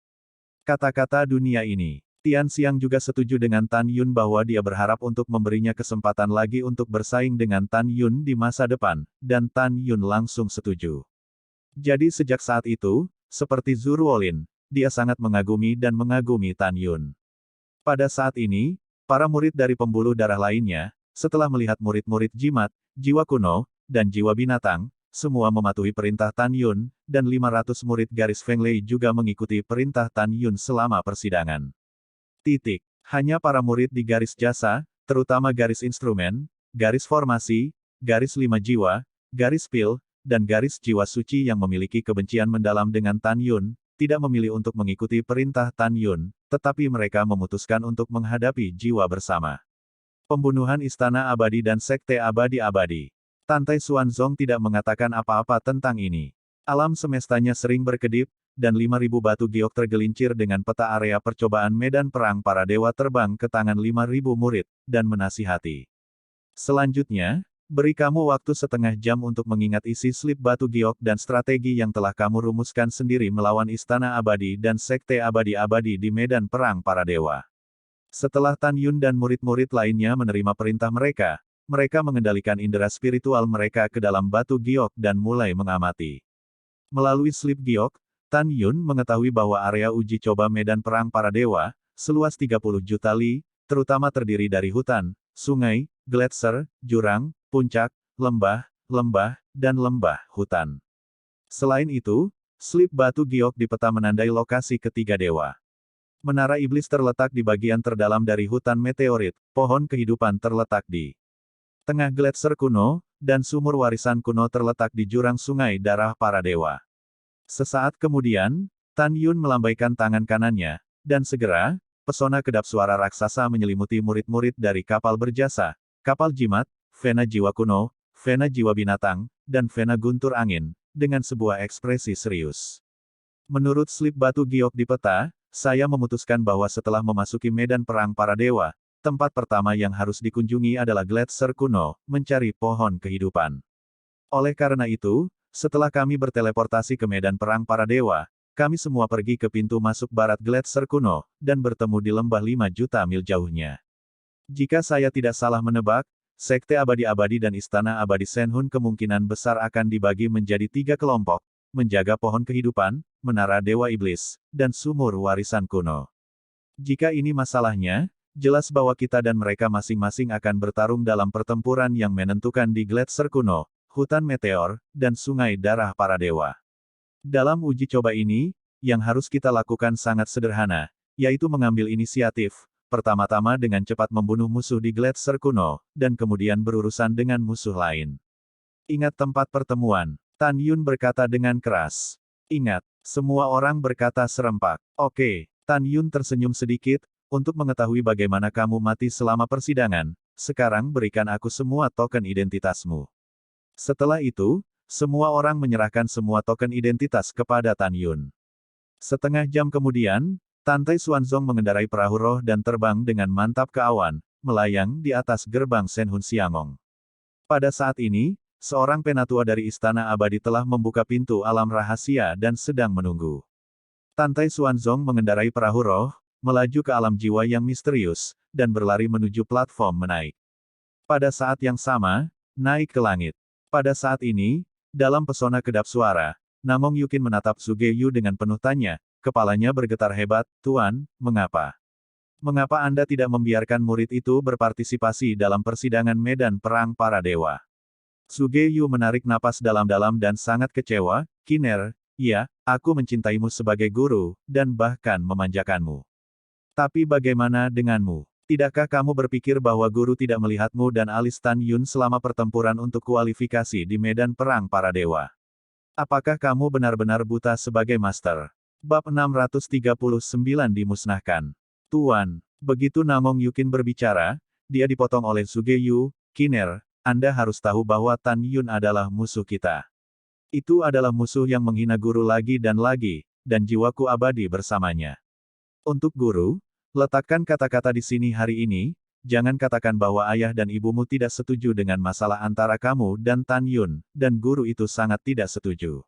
Kata-kata dunia ini. Tian Xiang juga setuju dengan Tan Yun bahwa dia berharap untuk memberinya kesempatan lagi untuk bersaing dengan Tan Yun di masa depan, dan Tan Yun langsung setuju. Jadi sejak saat itu, seperti Zhu Ruolin, dia sangat mengagumi dan mengagumi Tan Yun. Pada saat ini, para murid dari pembuluh darah lainnya, setelah melihat murid-murid jimat, jiwa kuno, dan jiwa binatang, semua mematuhi perintah Tan Yun, dan 500 murid garis Feng Lei juga mengikuti perintah Tan Yun selama persidangan. Hanya para murid di garis jasa, terutama garis instrumen, garis formasi, garis 5 jiwa, garis pil, dan garis jiwa suci yang memiliki kebencian mendalam dengan Tan Yun, tidak memilih untuk mengikuti perintah Tan Yun, tetapi mereka memutuskan untuk menghadapi jiwa bersama. Pembunuhan Istana Abadi dan Sekte Abadi-Abadi. Tantai Xuanzong tidak mengatakan apa-apa tentang ini. Alam semestanya sering berkedip, dan 5.000 batu giok tergelincir dengan peta area percobaan medan perang para dewa terbang ke tangan 5.000 murid, dan menasihati. Selanjutnya, beri kamu waktu setengah jam untuk mengingat isi slip batu giok dan strategi yang telah kamu rumuskan sendiri melawan Istana Abadi dan Sekte Abadi-Abadi di medan perang para dewa. Setelah Tan Yun dan murid-murid lainnya menerima perintah mereka, mereka mengendalikan indera spiritual mereka ke dalam batu giok dan mulai mengamati. Melalui slip giok, Tan Yun mengetahui bahwa area uji coba medan perang para dewa, seluas 30 juta li, terutama terdiri dari hutan, sungai, gletser, jurang, puncak, lembah, dan lembah hutan. Selain itu, slip batu giok di peta menandai lokasi ketiga dewa. Menara iblis terletak di bagian terdalam dari hutan meteorit, pohon kehidupan terletak di tengah gletser kuno, dan sumur warisan kuno terletak di jurang sungai darah para dewa. Sesaat kemudian, Tan Yun melambaikan tangan kanannya, dan segera, pesona kedap suara raksasa menyelimuti murid-murid dari kapal berjasa, kapal jimat, Vena jiwa kuno, Vena jiwa binatang, dan Vena guntur angin, dengan sebuah ekspresi serius. Menurut slip batu giok di peta, saya memutuskan bahwa setelah memasuki medan perang para dewa, tempat pertama yang harus dikunjungi adalah gletser kuno, mencari pohon kehidupan. Oleh karena itu, setelah kami berteleportasi ke medan perang para dewa, kami semua pergi ke pintu masuk barat gletser kuno, dan bertemu di lembah 5 juta mil jauhnya. Jika saya tidak salah menebak, Sekte Abadi-Abadi dan Istana Abadi Shenhun kemungkinan besar akan dibagi menjadi 3 kelompok, menjaga pohon kehidupan, menara Dewa Iblis, dan sumur warisan kuno. Jika ini masalahnya, jelas bahwa kita dan mereka masing-masing akan bertarung dalam pertempuran yang menentukan di gletser kuno, hutan meteor, dan sungai darah para dewa. Dalam uji coba ini, yang harus kita lakukan sangat sederhana, yaitu mengambil inisiatif, pertama-tama dengan cepat membunuh musuh di gletser kuno, dan kemudian berurusan dengan musuh lain. Ingat tempat pertemuan, Tan Yun berkata dengan keras. Ingat, semua orang berkata serempak. Oke, Tan Yun tersenyum sedikit, untuk mengetahui bagaimana kamu mati selama persidangan, sekarang berikan aku semua token identitasmu. Setelah itu, semua orang menyerahkan semua token identitas kepada Tan Yun. Setengah jam kemudian, Tantai Xuanzong mengendarai perahu roh dan terbang dengan mantap ke awan, melayang di atas gerbang Shenhun Xiangong. Pada saat ini, seorang penatua dari Istana Abadi telah membuka pintu alam rahasia dan sedang menunggu. Tantai Xuanzong mengendarai perahu roh, melaju ke alam jiwa yang misterius, dan berlari menuju platform menaik. Pada saat yang sama, naik ke langit. Pada saat ini, dalam pesona kedap suara, Namong Yukin menatap Sugeyu dengan penuh tanya, kepalanya bergetar hebat, Tuan, mengapa? Mengapa Anda tidak membiarkan murid itu berpartisipasi dalam persidangan medan perang para dewa? Sugeyu menarik napas dalam-dalam dan sangat kecewa, Kiner, ya, aku mencintaimu sebagai guru, dan bahkan memanjakanmu. Tapi bagaimana denganmu? Tidakkah kamu berpikir bahwa guru tidak melihatmu dan alis Tan Yun selama pertempuran untuk kualifikasi di medan perang para dewa? Apakah kamu benar-benar buta sebagai master? Bab 639 dimusnahkan. Tuan, begitu Namong Yukin berbicara, dia dipotong oleh Sugeyu. Kiner, Anda harus tahu bahwa Tan Yun adalah musuh kita. Itu adalah musuh yang menghina guru lagi, dan jiwaku abadi bersamanya. Untuk guru, letakkan kata-kata di sini hari ini, jangan katakan bahwa ayah dan ibumu tidak setuju dengan masalah antara kamu dan Tan Yun, dan guru itu sangat tidak setuju.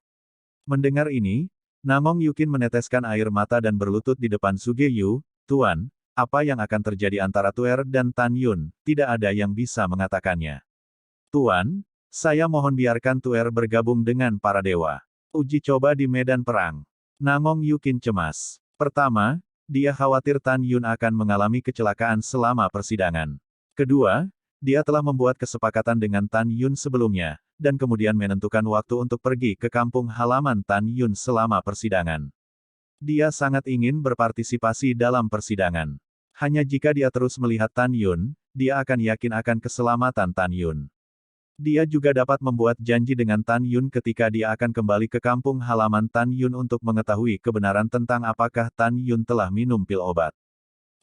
Mendengar ini, Namong Yukin meneteskan air mata dan berlutut di depan Sugeyu. Tuan, apa yang akan terjadi antara Tuer dan Tan Yun? Tidak ada yang bisa mengatakannya. Tuan, saya mohon biarkan Tuer bergabung dengan para dewa. Uji coba di medan perang. Namong Yukin cemas. Pertama, dia khawatir Tan Yun akan mengalami kecelakaan selama persidangan. Kedua, dia telah membuat kesepakatan dengan Tan Yun sebelumnya, dan kemudian menentukan waktu untuk pergi ke kampung halaman Tan Yun selama persidangan. Dia sangat ingin berpartisipasi dalam persidangan. Hanya jika dia terus melihat Tan Yun, dia akan yakin akan keselamatan Tan Yun. Dia juga dapat membuat janji dengan Tan Yun ketika dia akan kembali ke kampung halaman Tan Yun untuk mengetahui kebenaran tentang apakah Tan Yun telah minum pil obat.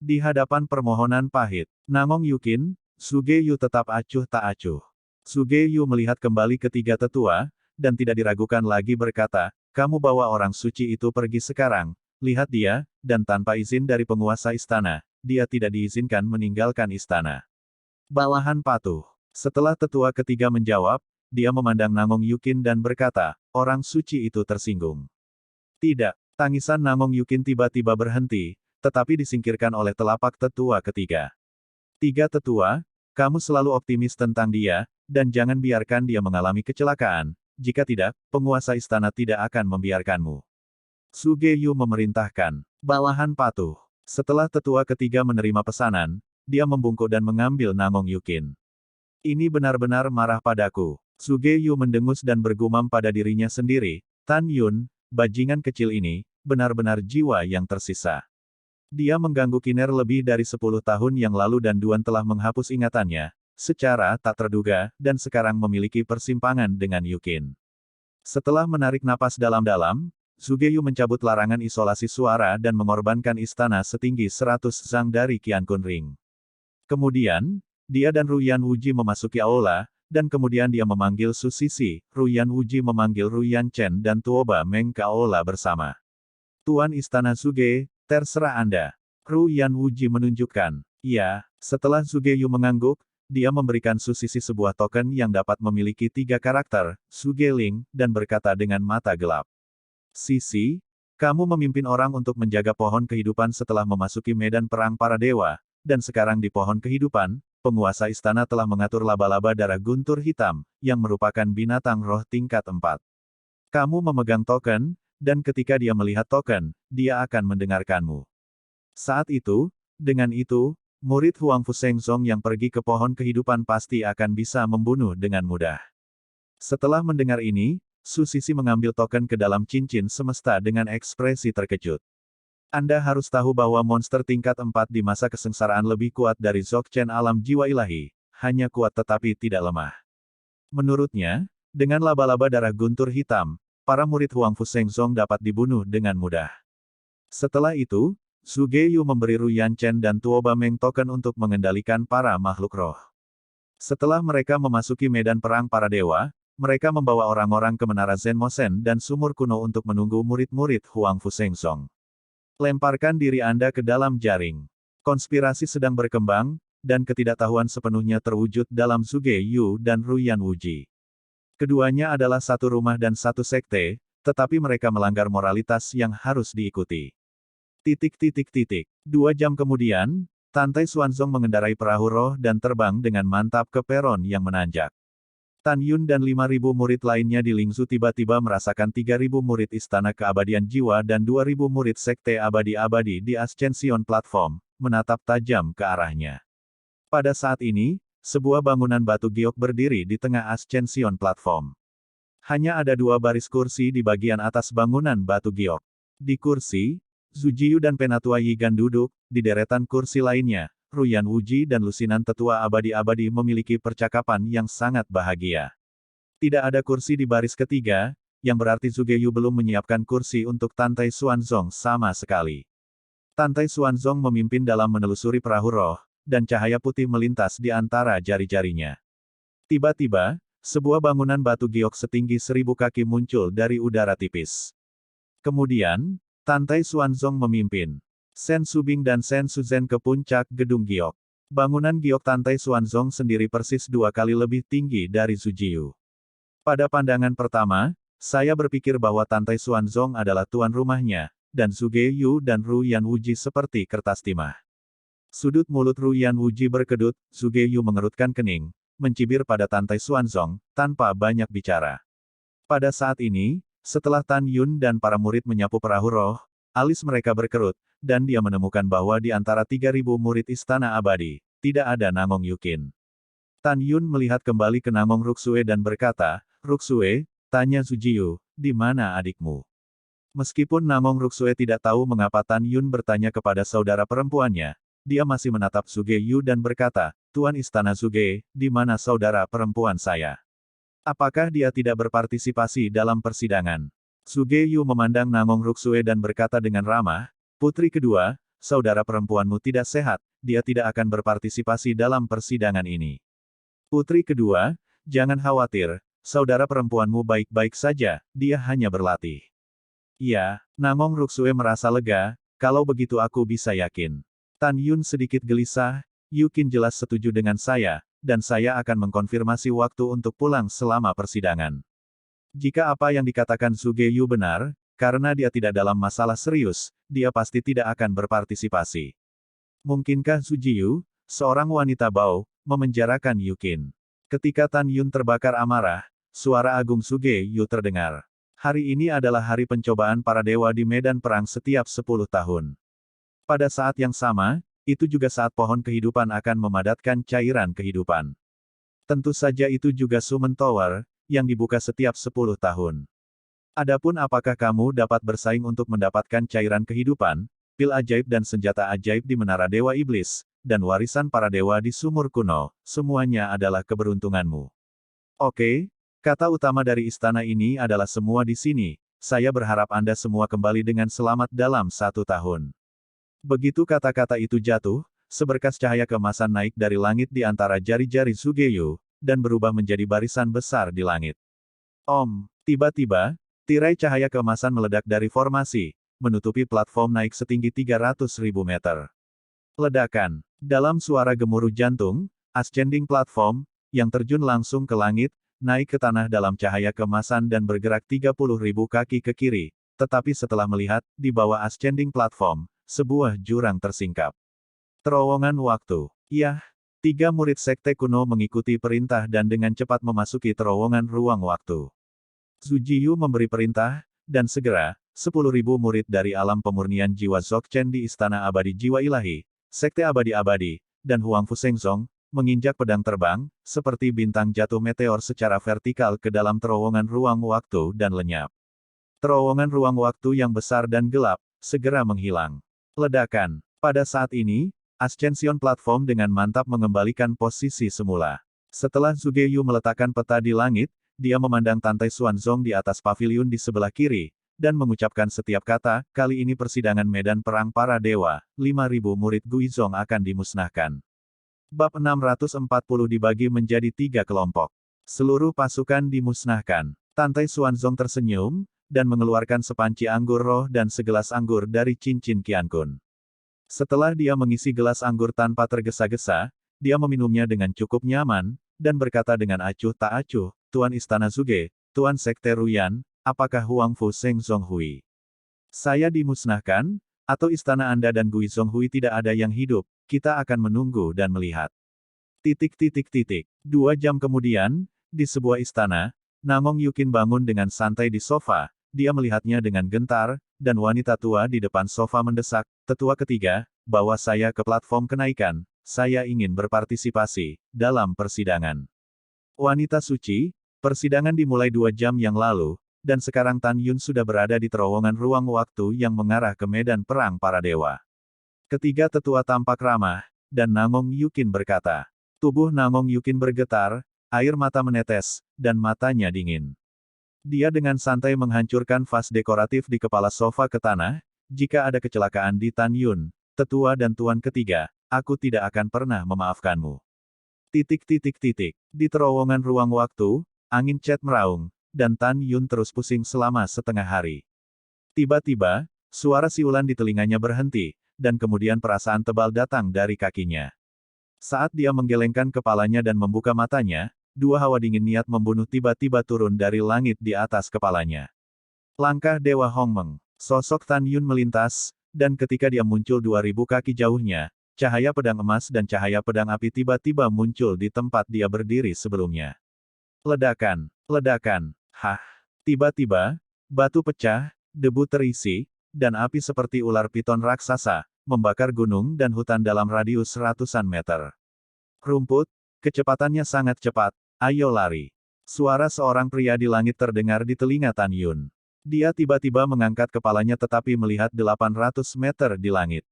Di hadapan permohonan pahit, Namong Yukin, Sugeyu tetap acuh tak acuh. Sugeyu melihat kembali ketiga tetua, dan tidak diragukan lagi berkata, kamu bawa orang suci itu pergi sekarang, lihat dia, dan tanpa izin dari penguasa istana, dia tidak diizinkan meninggalkan istana. Bawahan patuh. Setelah tetua ketiga menjawab, dia memandang Namong Yukin dan berkata, orang suci itu tersinggung. Tidak, tangisan Namong Yukin tiba-tiba berhenti, tetapi disingkirkan oleh telapak tetua ketiga. Tiga tetua, kamu selalu optimis tentang dia, dan jangan biarkan dia mengalami kecelakaan, jika tidak, penguasa istana tidak akan membiarkanmu. Sugeyu memerintahkan. Bawahan patuh. Setelah tetua ketiga menerima pesanan, dia membungkuk dan mengambil Namong Yukin. Ini benar-benar marah padaku. Sugeyu mendengus dan bergumam pada dirinya sendiri, Tan Yun, bajingan kecil ini, benar-benar jiwa yang tersisa. Dia mengganggu Kiner lebih dari 10 tahun yang lalu dan Duan telah menghapus ingatannya, secara tak terduga, dan sekarang memiliki persimpangan dengan Yukin. Setelah menarik napas dalam-dalam, Sugeyu mencabut larangan isolasi suara dan mengorbankan istana setinggi 100 zang dari Qiankun Ring. Kemudian, dia dan Ruyan Wuji memasuki aula, dan kemudian dia memanggil Su Sisi, Ruyan Wuji memanggil Ruyan Chen dan Tuoba Meng ke aula bersama. Tuan Istana Suge, terserah Anda. Ruyan Wuji menunjukkan. Ya, setelah Sugeyu mengangguk, dia memberikan Su Sisi sebuah token yang dapat memiliki 3 karakter, Suge Ling, dan berkata dengan mata gelap. Sisi, kamu memimpin orang untuk menjaga pohon kehidupan setelah memasuki medan perang para dewa, dan sekarang di pohon kehidupan, penguasa istana telah mengatur laba-laba darah guntur hitam, yang merupakan binatang roh tingkat 4. Kamu memegang token, dan ketika dia melihat token, dia akan mendengarkanmu. Saat itu, dengan itu, murid Huang Fushengzong yang pergi ke pohon kehidupan pasti akan bisa membunuh dengan mudah. Setelah mendengar ini, Su Sisi mengambil token ke dalam cincin semesta dengan ekspresi terkejut. Anda harus tahu bahwa monster tingkat 4 di masa kesengsaraan lebih kuat dari Dzogchen alam jiwa ilahi, hanya kuat tetapi tidak lemah. Menurutnya, dengan laba-laba darah guntur hitam, para murid Huang Fushengzong dapat dibunuh dengan mudah. Setelah itu, Sugeyu memberi Ruyan Chen dan Tuoba Meng token untuk mengendalikan para makhluk roh. Setelah mereka memasuki medan perang para dewa, mereka membawa orang-orang ke menara Zenmosen dan sumur kuno untuk menunggu murid-murid Huang Fushengzong. Lemparkan diri Anda ke dalam jaring. Konspirasi sedang berkembang, dan ketidaktahuan sepenuhnya terwujud dalam Sugeyu dan Ruyan Wuji. Keduanya adalah satu rumah dan satu sekte, tetapi mereka melanggar moralitas yang harus diikuti. 2 jam kemudian, Tante Xuanzong mengendarai perahu roh dan terbang dengan mantap ke peron yang menanjak. Tan Yun dan 5.000 murid lainnya di Lingzu tiba-tiba merasakan 3.000 murid Istana Keabadian Jiwa dan 2.000 murid Sekte Abadi-Abadi di Ascension Platform, menatap tajam ke arahnya. Pada saat ini, sebuah bangunan batu giok berdiri di tengah Ascension Platform. Hanya ada 2 baris kursi di bagian atas bangunan batu giok. Di kursi, Zujiyu dan Penatua Yigan duduk, di deretan kursi lainnya, Ruyan Wuji dan Lusinan Tetua Abadi-Abadi memiliki percakapan yang sangat bahagia. Tidak ada kursi di baris ketiga, yang berarti Zugeyu belum menyiapkan kursi untuk Tantai Xuanzong sama sekali. Tantai Xuanzong memimpin dalam menelusuri perahu roh, dan cahaya putih melintas di antara jari-jarinya. Tiba-tiba, sebuah bangunan batu giok setinggi 1000 kaki muncul dari udara tipis. Kemudian, Tantai Xuanzong memimpin Sen Subing dan Sen Suzhen ke puncak gedung giok. Bangunan giok Tantai Xuanzong sendiri persis 2 kali lebih tinggi dari Zujiu. Pada pandangan pertama, saya berpikir bahwa Tantai Xuanzong adalah tuan rumahnya, dan Zugeyu dan Ruyan Wuji seperti kertas timah. Sudut mulut Ruyan Wuji berkedut, Zugeyu mengerutkan kening, mencibir pada Tantai Xuanzong, tanpa banyak bicara. Pada saat ini, setelah Tan Yun dan para murid menyapu perahu roh, alis mereka berkerut, dan dia menemukan bahwa di antara 3.000 murid Istana Abadi, tidak ada Namong Yukin. Tan Yun melihat kembali ke Namong Ruksue dan berkata, "Ruksue, tanya Zujiu, di mana adikmu?" Meskipun Namong Ruksue tidak tahu mengapa Tan Yun bertanya kepada saudara perempuannya, dia masih menatap Zugeyu dan berkata, "Tuan Istana Zuge, di mana saudara perempuan saya? Apakah dia tidak berpartisipasi dalam persidangan?" Zugeyu memandang Namong Ruksue dan berkata dengan ramah, "Putri kedua, saudara perempuanmu tidak sehat, dia tidak akan berpartisipasi dalam persidangan ini. Putri kedua, jangan khawatir, saudara perempuanmu baik-baik saja, dia hanya berlatih." "Ya," Namong Ruksue merasa lega, "kalau begitu aku bisa yakin." Tan Yun sedikit gelisah, "Yukin jelas setuju dengan saya, dan saya akan mengkonfirmasi waktu untuk pulang selama persidangan. Jika apa yang dikatakan Zugeyu benar, karena dia tidak dalam masalah serius, dia pasti tidak akan berpartisipasi." Mungkinkah Zujiu, seorang wanita Bao, memenjarakan Yukin? Ketika Tan Yun terbakar amarah, suara agung Zugeyu terdengar. "Hari ini adalah hari pencobaan para dewa di medan perang setiap 10 tahun. Pada saat yang sama, itu juga saat pohon kehidupan akan memadatkan cairan kehidupan. Tentu saja itu juga Summon Tower, yang dibuka setiap 10 tahun. Adapun apakah kamu dapat bersaing untuk mendapatkan cairan kehidupan, pil ajaib dan senjata ajaib di Menara Dewa Iblis, dan warisan para dewa di sumur kuno, semuanya adalah keberuntunganmu. Oke, kata utama dari istana ini adalah semua di sini, saya berharap Anda semua kembali dengan selamat dalam 1 tahun." Begitu kata-kata itu jatuh, seberkas cahaya keemasan naik dari langit di antara jari-jari Zugeyu, dan berubah menjadi barisan besar di langit. Om, tiba-tiba, tirai cahaya keemasan meledak dari formasi, menutupi platform naik setinggi 300.000 meter. Ledakan. Dalam suara gemuruh jantung, ascending platform, yang terjun langsung ke langit, naik ke tanah dalam cahaya keemasan dan bergerak 30.000 kaki ke kiri, tetapi setelah melihat, di bawah ascending platform, sebuah jurang tersingkap. Terowongan waktu. Yah, 3 murid sekte kuno mengikuti perintah dan dengan cepat memasuki terowongan ruang waktu. Zujiu memberi perintah, dan segera, 10.000 murid dari alam pemurnian jiwa Dzogchen di Istana Abadi Jiwa Ilahi, Sekte Abadi-Abadi, dan Huangfu Shengzong, menginjak pedang terbang, seperti bintang jatuh meteor secara vertikal ke dalam terowongan ruang waktu dan lenyap. Terowongan ruang waktu yang besar dan gelap, segera menghilang. Ledakan. Pada saat ini, Ascension Platform dengan mantap mengembalikan posisi semula. Setelah Zugeyu meletakkan peta di langit, dia memandang Tantai Xuanzong di atas paviliun di sebelah kiri, dan mengucapkan setiap kata, "Kali ini persidangan medan perang para dewa, 5.000 murid Guizhong akan dimusnahkan." Bab 640 dibagi menjadi 3 kelompok. Seluruh pasukan dimusnahkan. Tantai Xuanzong tersenyum, dan mengeluarkan sepanci anggur roh dan segelas anggur dari cincin Qiankun. Setelah dia mengisi gelas anggur tanpa tergesa-gesa, dia meminumnya dengan cukup nyaman, dan berkata dengan acuh tak acuh, "Tuan Istana Zuge, Tuan Sekte Ruyan, apakah Huangfu Shengzong Hui? Saya dimusnahkan, atau istana Anda dan Guizhong Hui tidak ada yang hidup, kita akan menunggu dan melihat." 2 jam kemudian, di sebuah istana, Namong Yukin bangun dengan santai di sofa, dia melihatnya dengan gentar, dan wanita tua di depan sofa mendesak, "Tetua ketiga, bawa saya ke platform kenaikan, saya ingin berpartisipasi dalam persidangan." Wanita suci, persidangan dimulai 2 jam yang lalu, dan sekarang Tan Yun sudah berada di terowongan ruang waktu yang mengarah ke medan perang para dewa. Ketiga tetua tampak ramah, dan Namong Yukin berkata. Tubuh Namong Yukin bergetar, air mata menetes, dan matanya dingin. Dia dengan santai menghancurkan vas dekoratif di kepala sofa ke tanah. Jika ada kecelakaan di Tan Yun, tetua dan tuan ketiga, aku tidak akan pernah memaafkanmu. Di terowongan ruang waktu, angin cat meraung, dan Tan Yun terus pusing selama setengah hari. Tiba-tiba, suara siulan di telinganya berhenti, dan kemudian perasaan tebal datang dari kakinya. Saat dia menggelengkan kepalanya dan membuka matanya, dua hawa dingin niat membunuh tiba-tiba turun dari langit di atas kepalanya. Langkah Dewa Hongmeng. Sosok Tan Yun melintas, dan ketika dia muncul 2000 kaki jauhnya, cahaya pedang emas dan cahaya pedang api tiba-tiba muncul di tempat dia berdiri sebelumnya. Ledakan, ledakan, hah. Tiba-tiba, batu pecah, debu terisi, dan api seperti ular piton raksasa, membakar gunung dan hutan dalam radius ratusan meter. Rumput, kecepatannya sangat cepat, ayo lari. Suara seorang pria di langit terdengar di telinga Tan Yun. Dia tiba-tiba mengangkat kepalanya tetapi melihat 800 meter di langit.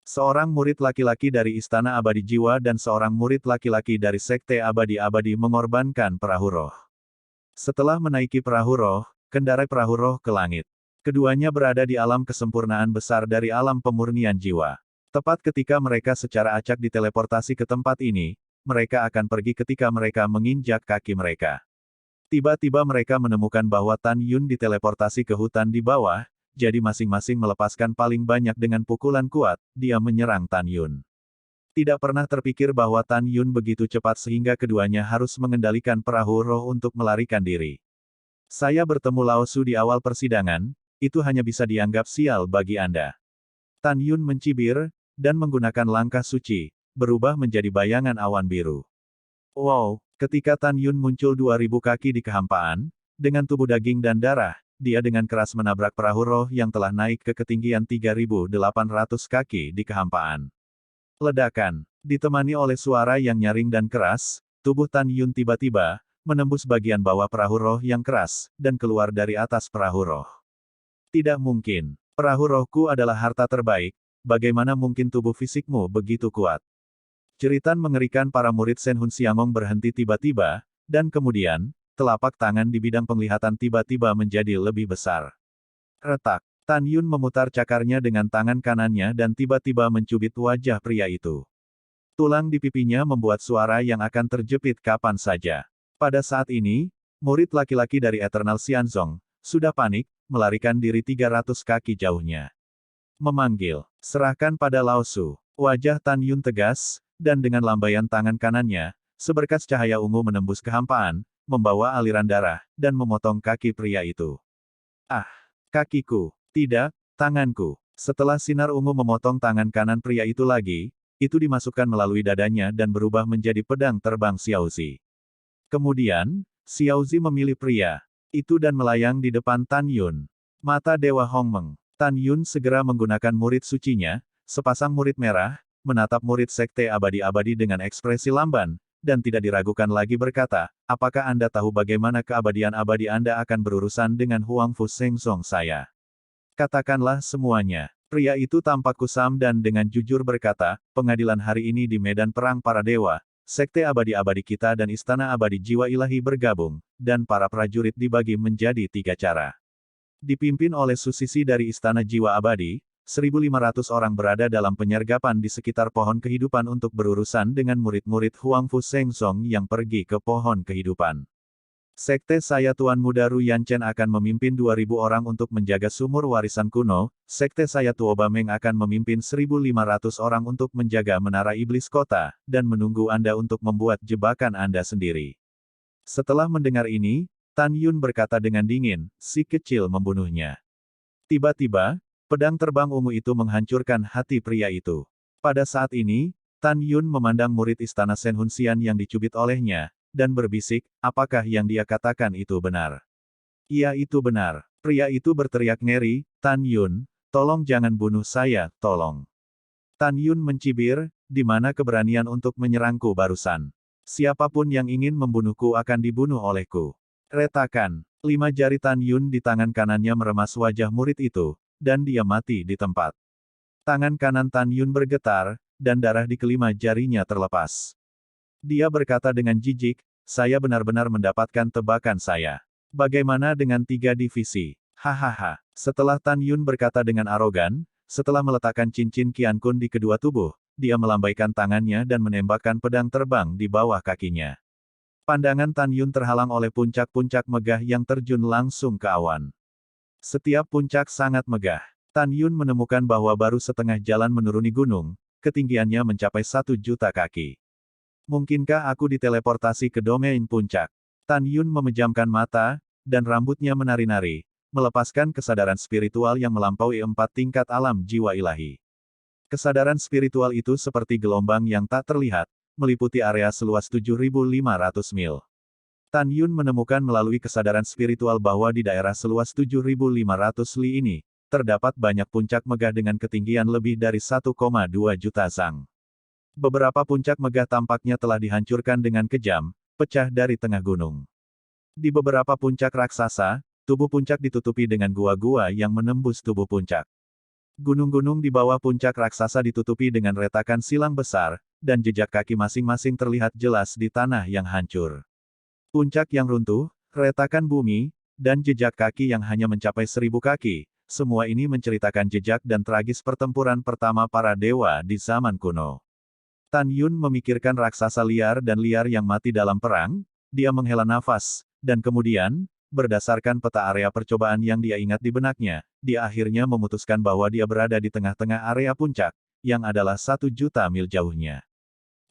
Seorang murid laki-laki dari Istana Abadi Jiwa dan seorang murid laki-laki dari Sekte Abadi-Abadi mengorbankan perahu roh. Setelah menaiki perahu roh, kendarai perahu roh ke langit. Keduanya berada di alam kesempurnaan besar dari alam pemurnian jiwa. Tepat ketika mereka secara acak diteleportasi ke tempat ini, mereka akan pergi ketika mereka menginjak kaki mereka. Tiba-tiba mereka menemukan bahwa Tan Yun diteleportasi ke hutan di bawah, jadi masing-masing melepaskan paling banyak dengan pukulan kuat, dia menyerang Tan Yun. Tidak pernah terpikir bahwa Tan Yun begitu cepat sehingga keduanya harus mengendalikan perahu roh untuk melarikan diri. Saya bertemu Lao Su di awal persidangan, itu hanya bisa dianggap sial bagi Anda. Tan Yun mencibir, dan menggunakan langkah suci, berubah menjadi bayangan awan biru. Wow, ketika Tan Yun muncul 2000 kaki di kehampaan, dengan tubuh daging dan darah, dia dengan keras menabrak perahu roh yang telah naik ke ketinggian 3800 kaki di kehampaan. Ledakan, ditemani oleh suara yang nyaring dan keras, tubuh Tan Yun tiba-tiba menembus bagian bawah perahu roh yang keras, dan keluar dari atas perahu roh. Tidak mungkin, perahu rohku adalah harta terbaik, bagaimana mungkin tubuh fisikmu begitu kuat? Jeritan mengerikan para murid Shen Hun Xiangong berhenti tiba-tiba, dan kemudian, telapak tangan di bidang penglihatan tiba-tiba menjadi lebih besar. Retak, Tan Yun memutar cakarnya dengan tangan kanannya dan tiba-tiba mencubit wajah pria itu. Tulang di pipinya membuat suara yang akan terjepit kapan saja. Pada saat ini, murid laki-laki dari Eternal Xianzong, sudah panik, melarikan diri 300 kaki jauhnya. Memanggil, serahkan pada Lao Su. Wajah Tan Yun tegas, dan dengan lambaian tangan kanannya, seberkas cahaya ungu menembus kehampaan, membawa aliran darah, dan memotong kaki pria itu. Ah! Kakiku! Tidak, tanganku! Setelah sinar ungu memotong tangan kanan pria itu lagi, itu dimasukkan melalui dadanya dan berubah menjadi pedang terbang Xiaozi. Kemudian, Xiaozi memilih pria itu dan melayang di depan Tan Yun. Mata Dewa Hongmeng. Tan Yun segera menggunakan murid sucinya, sepasang murid merah, menatap murid Sekte Abadi-Abadi dengan ekspresi lamban, dan tidak diragukan lagi berkata, apakah Anda tahu bagaimana keabadian abadi Anda akan berurusan dengan Huang Fu Sengsong saya? Katakanlah semuanya. Pria itu tampak kusam dan dengan jujur berkata, pengadilan hari ini di medan perang para dewa, Sekte Abadi-Abadi kita dan Istana Abadi Jiwa Ilahi bergabung, dan para prajurit dibagi menjadi 3 cara. Dipimpin oleh Susisi dari Istana Jiwa Abadi, 1.500 orang berada dalam penyergapan di sekitar pohon kehidupan untuk berurusan dengan murid-murid Huang Fu Sengsong yang pergi ke pohon kehidupan. Sekte saya Tuan Muda Ru Yanchen akan memimpin 2.000 orang untuk menjaga sumur warisan kuno, Sekte saya Tuo Bameng akan memimpin 1.500 orang untuk menjaga menara iblis kota, dan menunggu Anda untuk membuat jebakan Anda sendiri. Setelah mendengar ini, Tan Yun berkata dengan dingin, si kecil membunuhnya. Tiba-tiba, pedang terbang ungu itu menghancurkan hati pria itu. Pada saat ini, Tan Yun memandang murid istana Shen Hun Xian yang dicubit olehnya, dan berbisik, apakah yang dia katakan itu benar? Iya itu benar. Pria itu berteriak ngeri, Tan Yun, tolong jangan bunuh saya, tolong. Tan Yun mencibir, di mana keberanian untuk menyerangku barusan? Siapapun yang ingin membunuhku akan dibunuh olehku. Retakan. 5 jari Tan Yun di tangan kanannya meremas wajah murid itu, dan dia mati di tempat. Tangan kanan Tan Yun bergetar, dan darah di kelima jarinya terlepas. Dia berkata dengan jijik, saya benar-benar mendapatkan tebakan saya. Bagaimana dengan 3 divisi? Hahaha. Setelah Tan Yun berkata dengan arogan, setelah meletakkan cincin Qian Kun di kedua tubuh, dia melambaikan tangannya dan menembakkan pedang terbang di bawah kakinya. Pandangan Tan Yun terhalang oleh puncak-puncak megah yang terjun langsung ke awan. Setiap puncak sangat megah. Tan Yun menemukan bahwa baru setengah jalan menuruni gunung, ketinggiannya mencapai 1 juta kaki. Mungkinkah aku diteleportasi ke domain puncak? Tan Yun memejamkan mata, dan rambutnya menari-nari, melepaskan kesadaran spiritual yang melampaui 4 tingkat alam jiwa ilahi. Kesadaran spiritual itu seperti gelombang yang tak terlihat, meliputi area seluas 7.500 mil. Tan Yun menemukan melalui kesadaran spiritual bahwa di daerah seluas 7.500 li ini, terdapat banyak puncak megah dengan ketinggian lebih dari 1,2 juta zang. Beberapa puncak megah tampaknya telah dihancurkan dengan kejam, pecah dari tengah gunung. Di beberapa puncak raksasa, tubuh puncak ditutupi dengan gua-gua yang menembus tubuh puncak. Gunung-gunung di bawah puncak raksasa ditutupi dengan retakan silang besar, dan jejak kaki masing-masing terlihat jelas di tanah yang hancur. Puncak yang runtuh, retakan bumi, dan jejak kaki yang hanya mencapai 1.000 kaki, semua ini menceritakan jejak dan tragis pertempuran pertama para dewa di zaman kuno. Tan Yun memikirkan raksasa liar dan liar yang mati dalam perang, dia menghela nafas, dan kemudian, berdasarkan peta area percobaan yang dia ingat di benaknya, dia akhirnya memutuskan bahwa dia berada di tengah-tengah area puncak, yang adalah 1 juta mil jauhnya.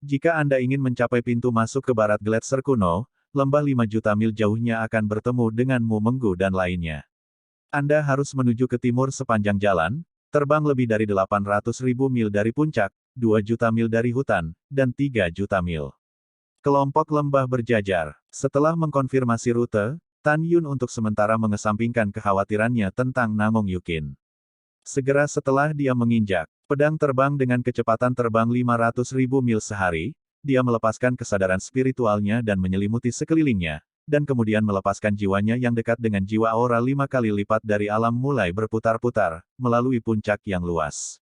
Jika Anda ingin mencapai pintu masuk ke barat Gletser kuno, lembah 5 juta mil jauhnya akan bertemu dengan Mu Menggu dan lainnya. Anda harus menuju ke timur sepanjang jalan, terbang lebih dari 800.000 mil dari puncak, 2 juta mil dari hutan, dan 3 juta mil. Kelompok lembah berjajar. Setelah mengkonfirmasi rute, Tan Yun untuk sementara mengesampingkan kekhawatirannya tentang Namong Yukin. Segera setelah dia menginjak pedang terbang dengan kecepatan terbang 500.000 mil sehari, dia melepaskan kesadaran spiritualnya dan menyelimuti sekelilingnya, dan kemudian melepaskan jiwanya yang dekat dengan jiwa aura 5 kali lipat dari alam mulai berputar-putar, melalui puncak yang luas.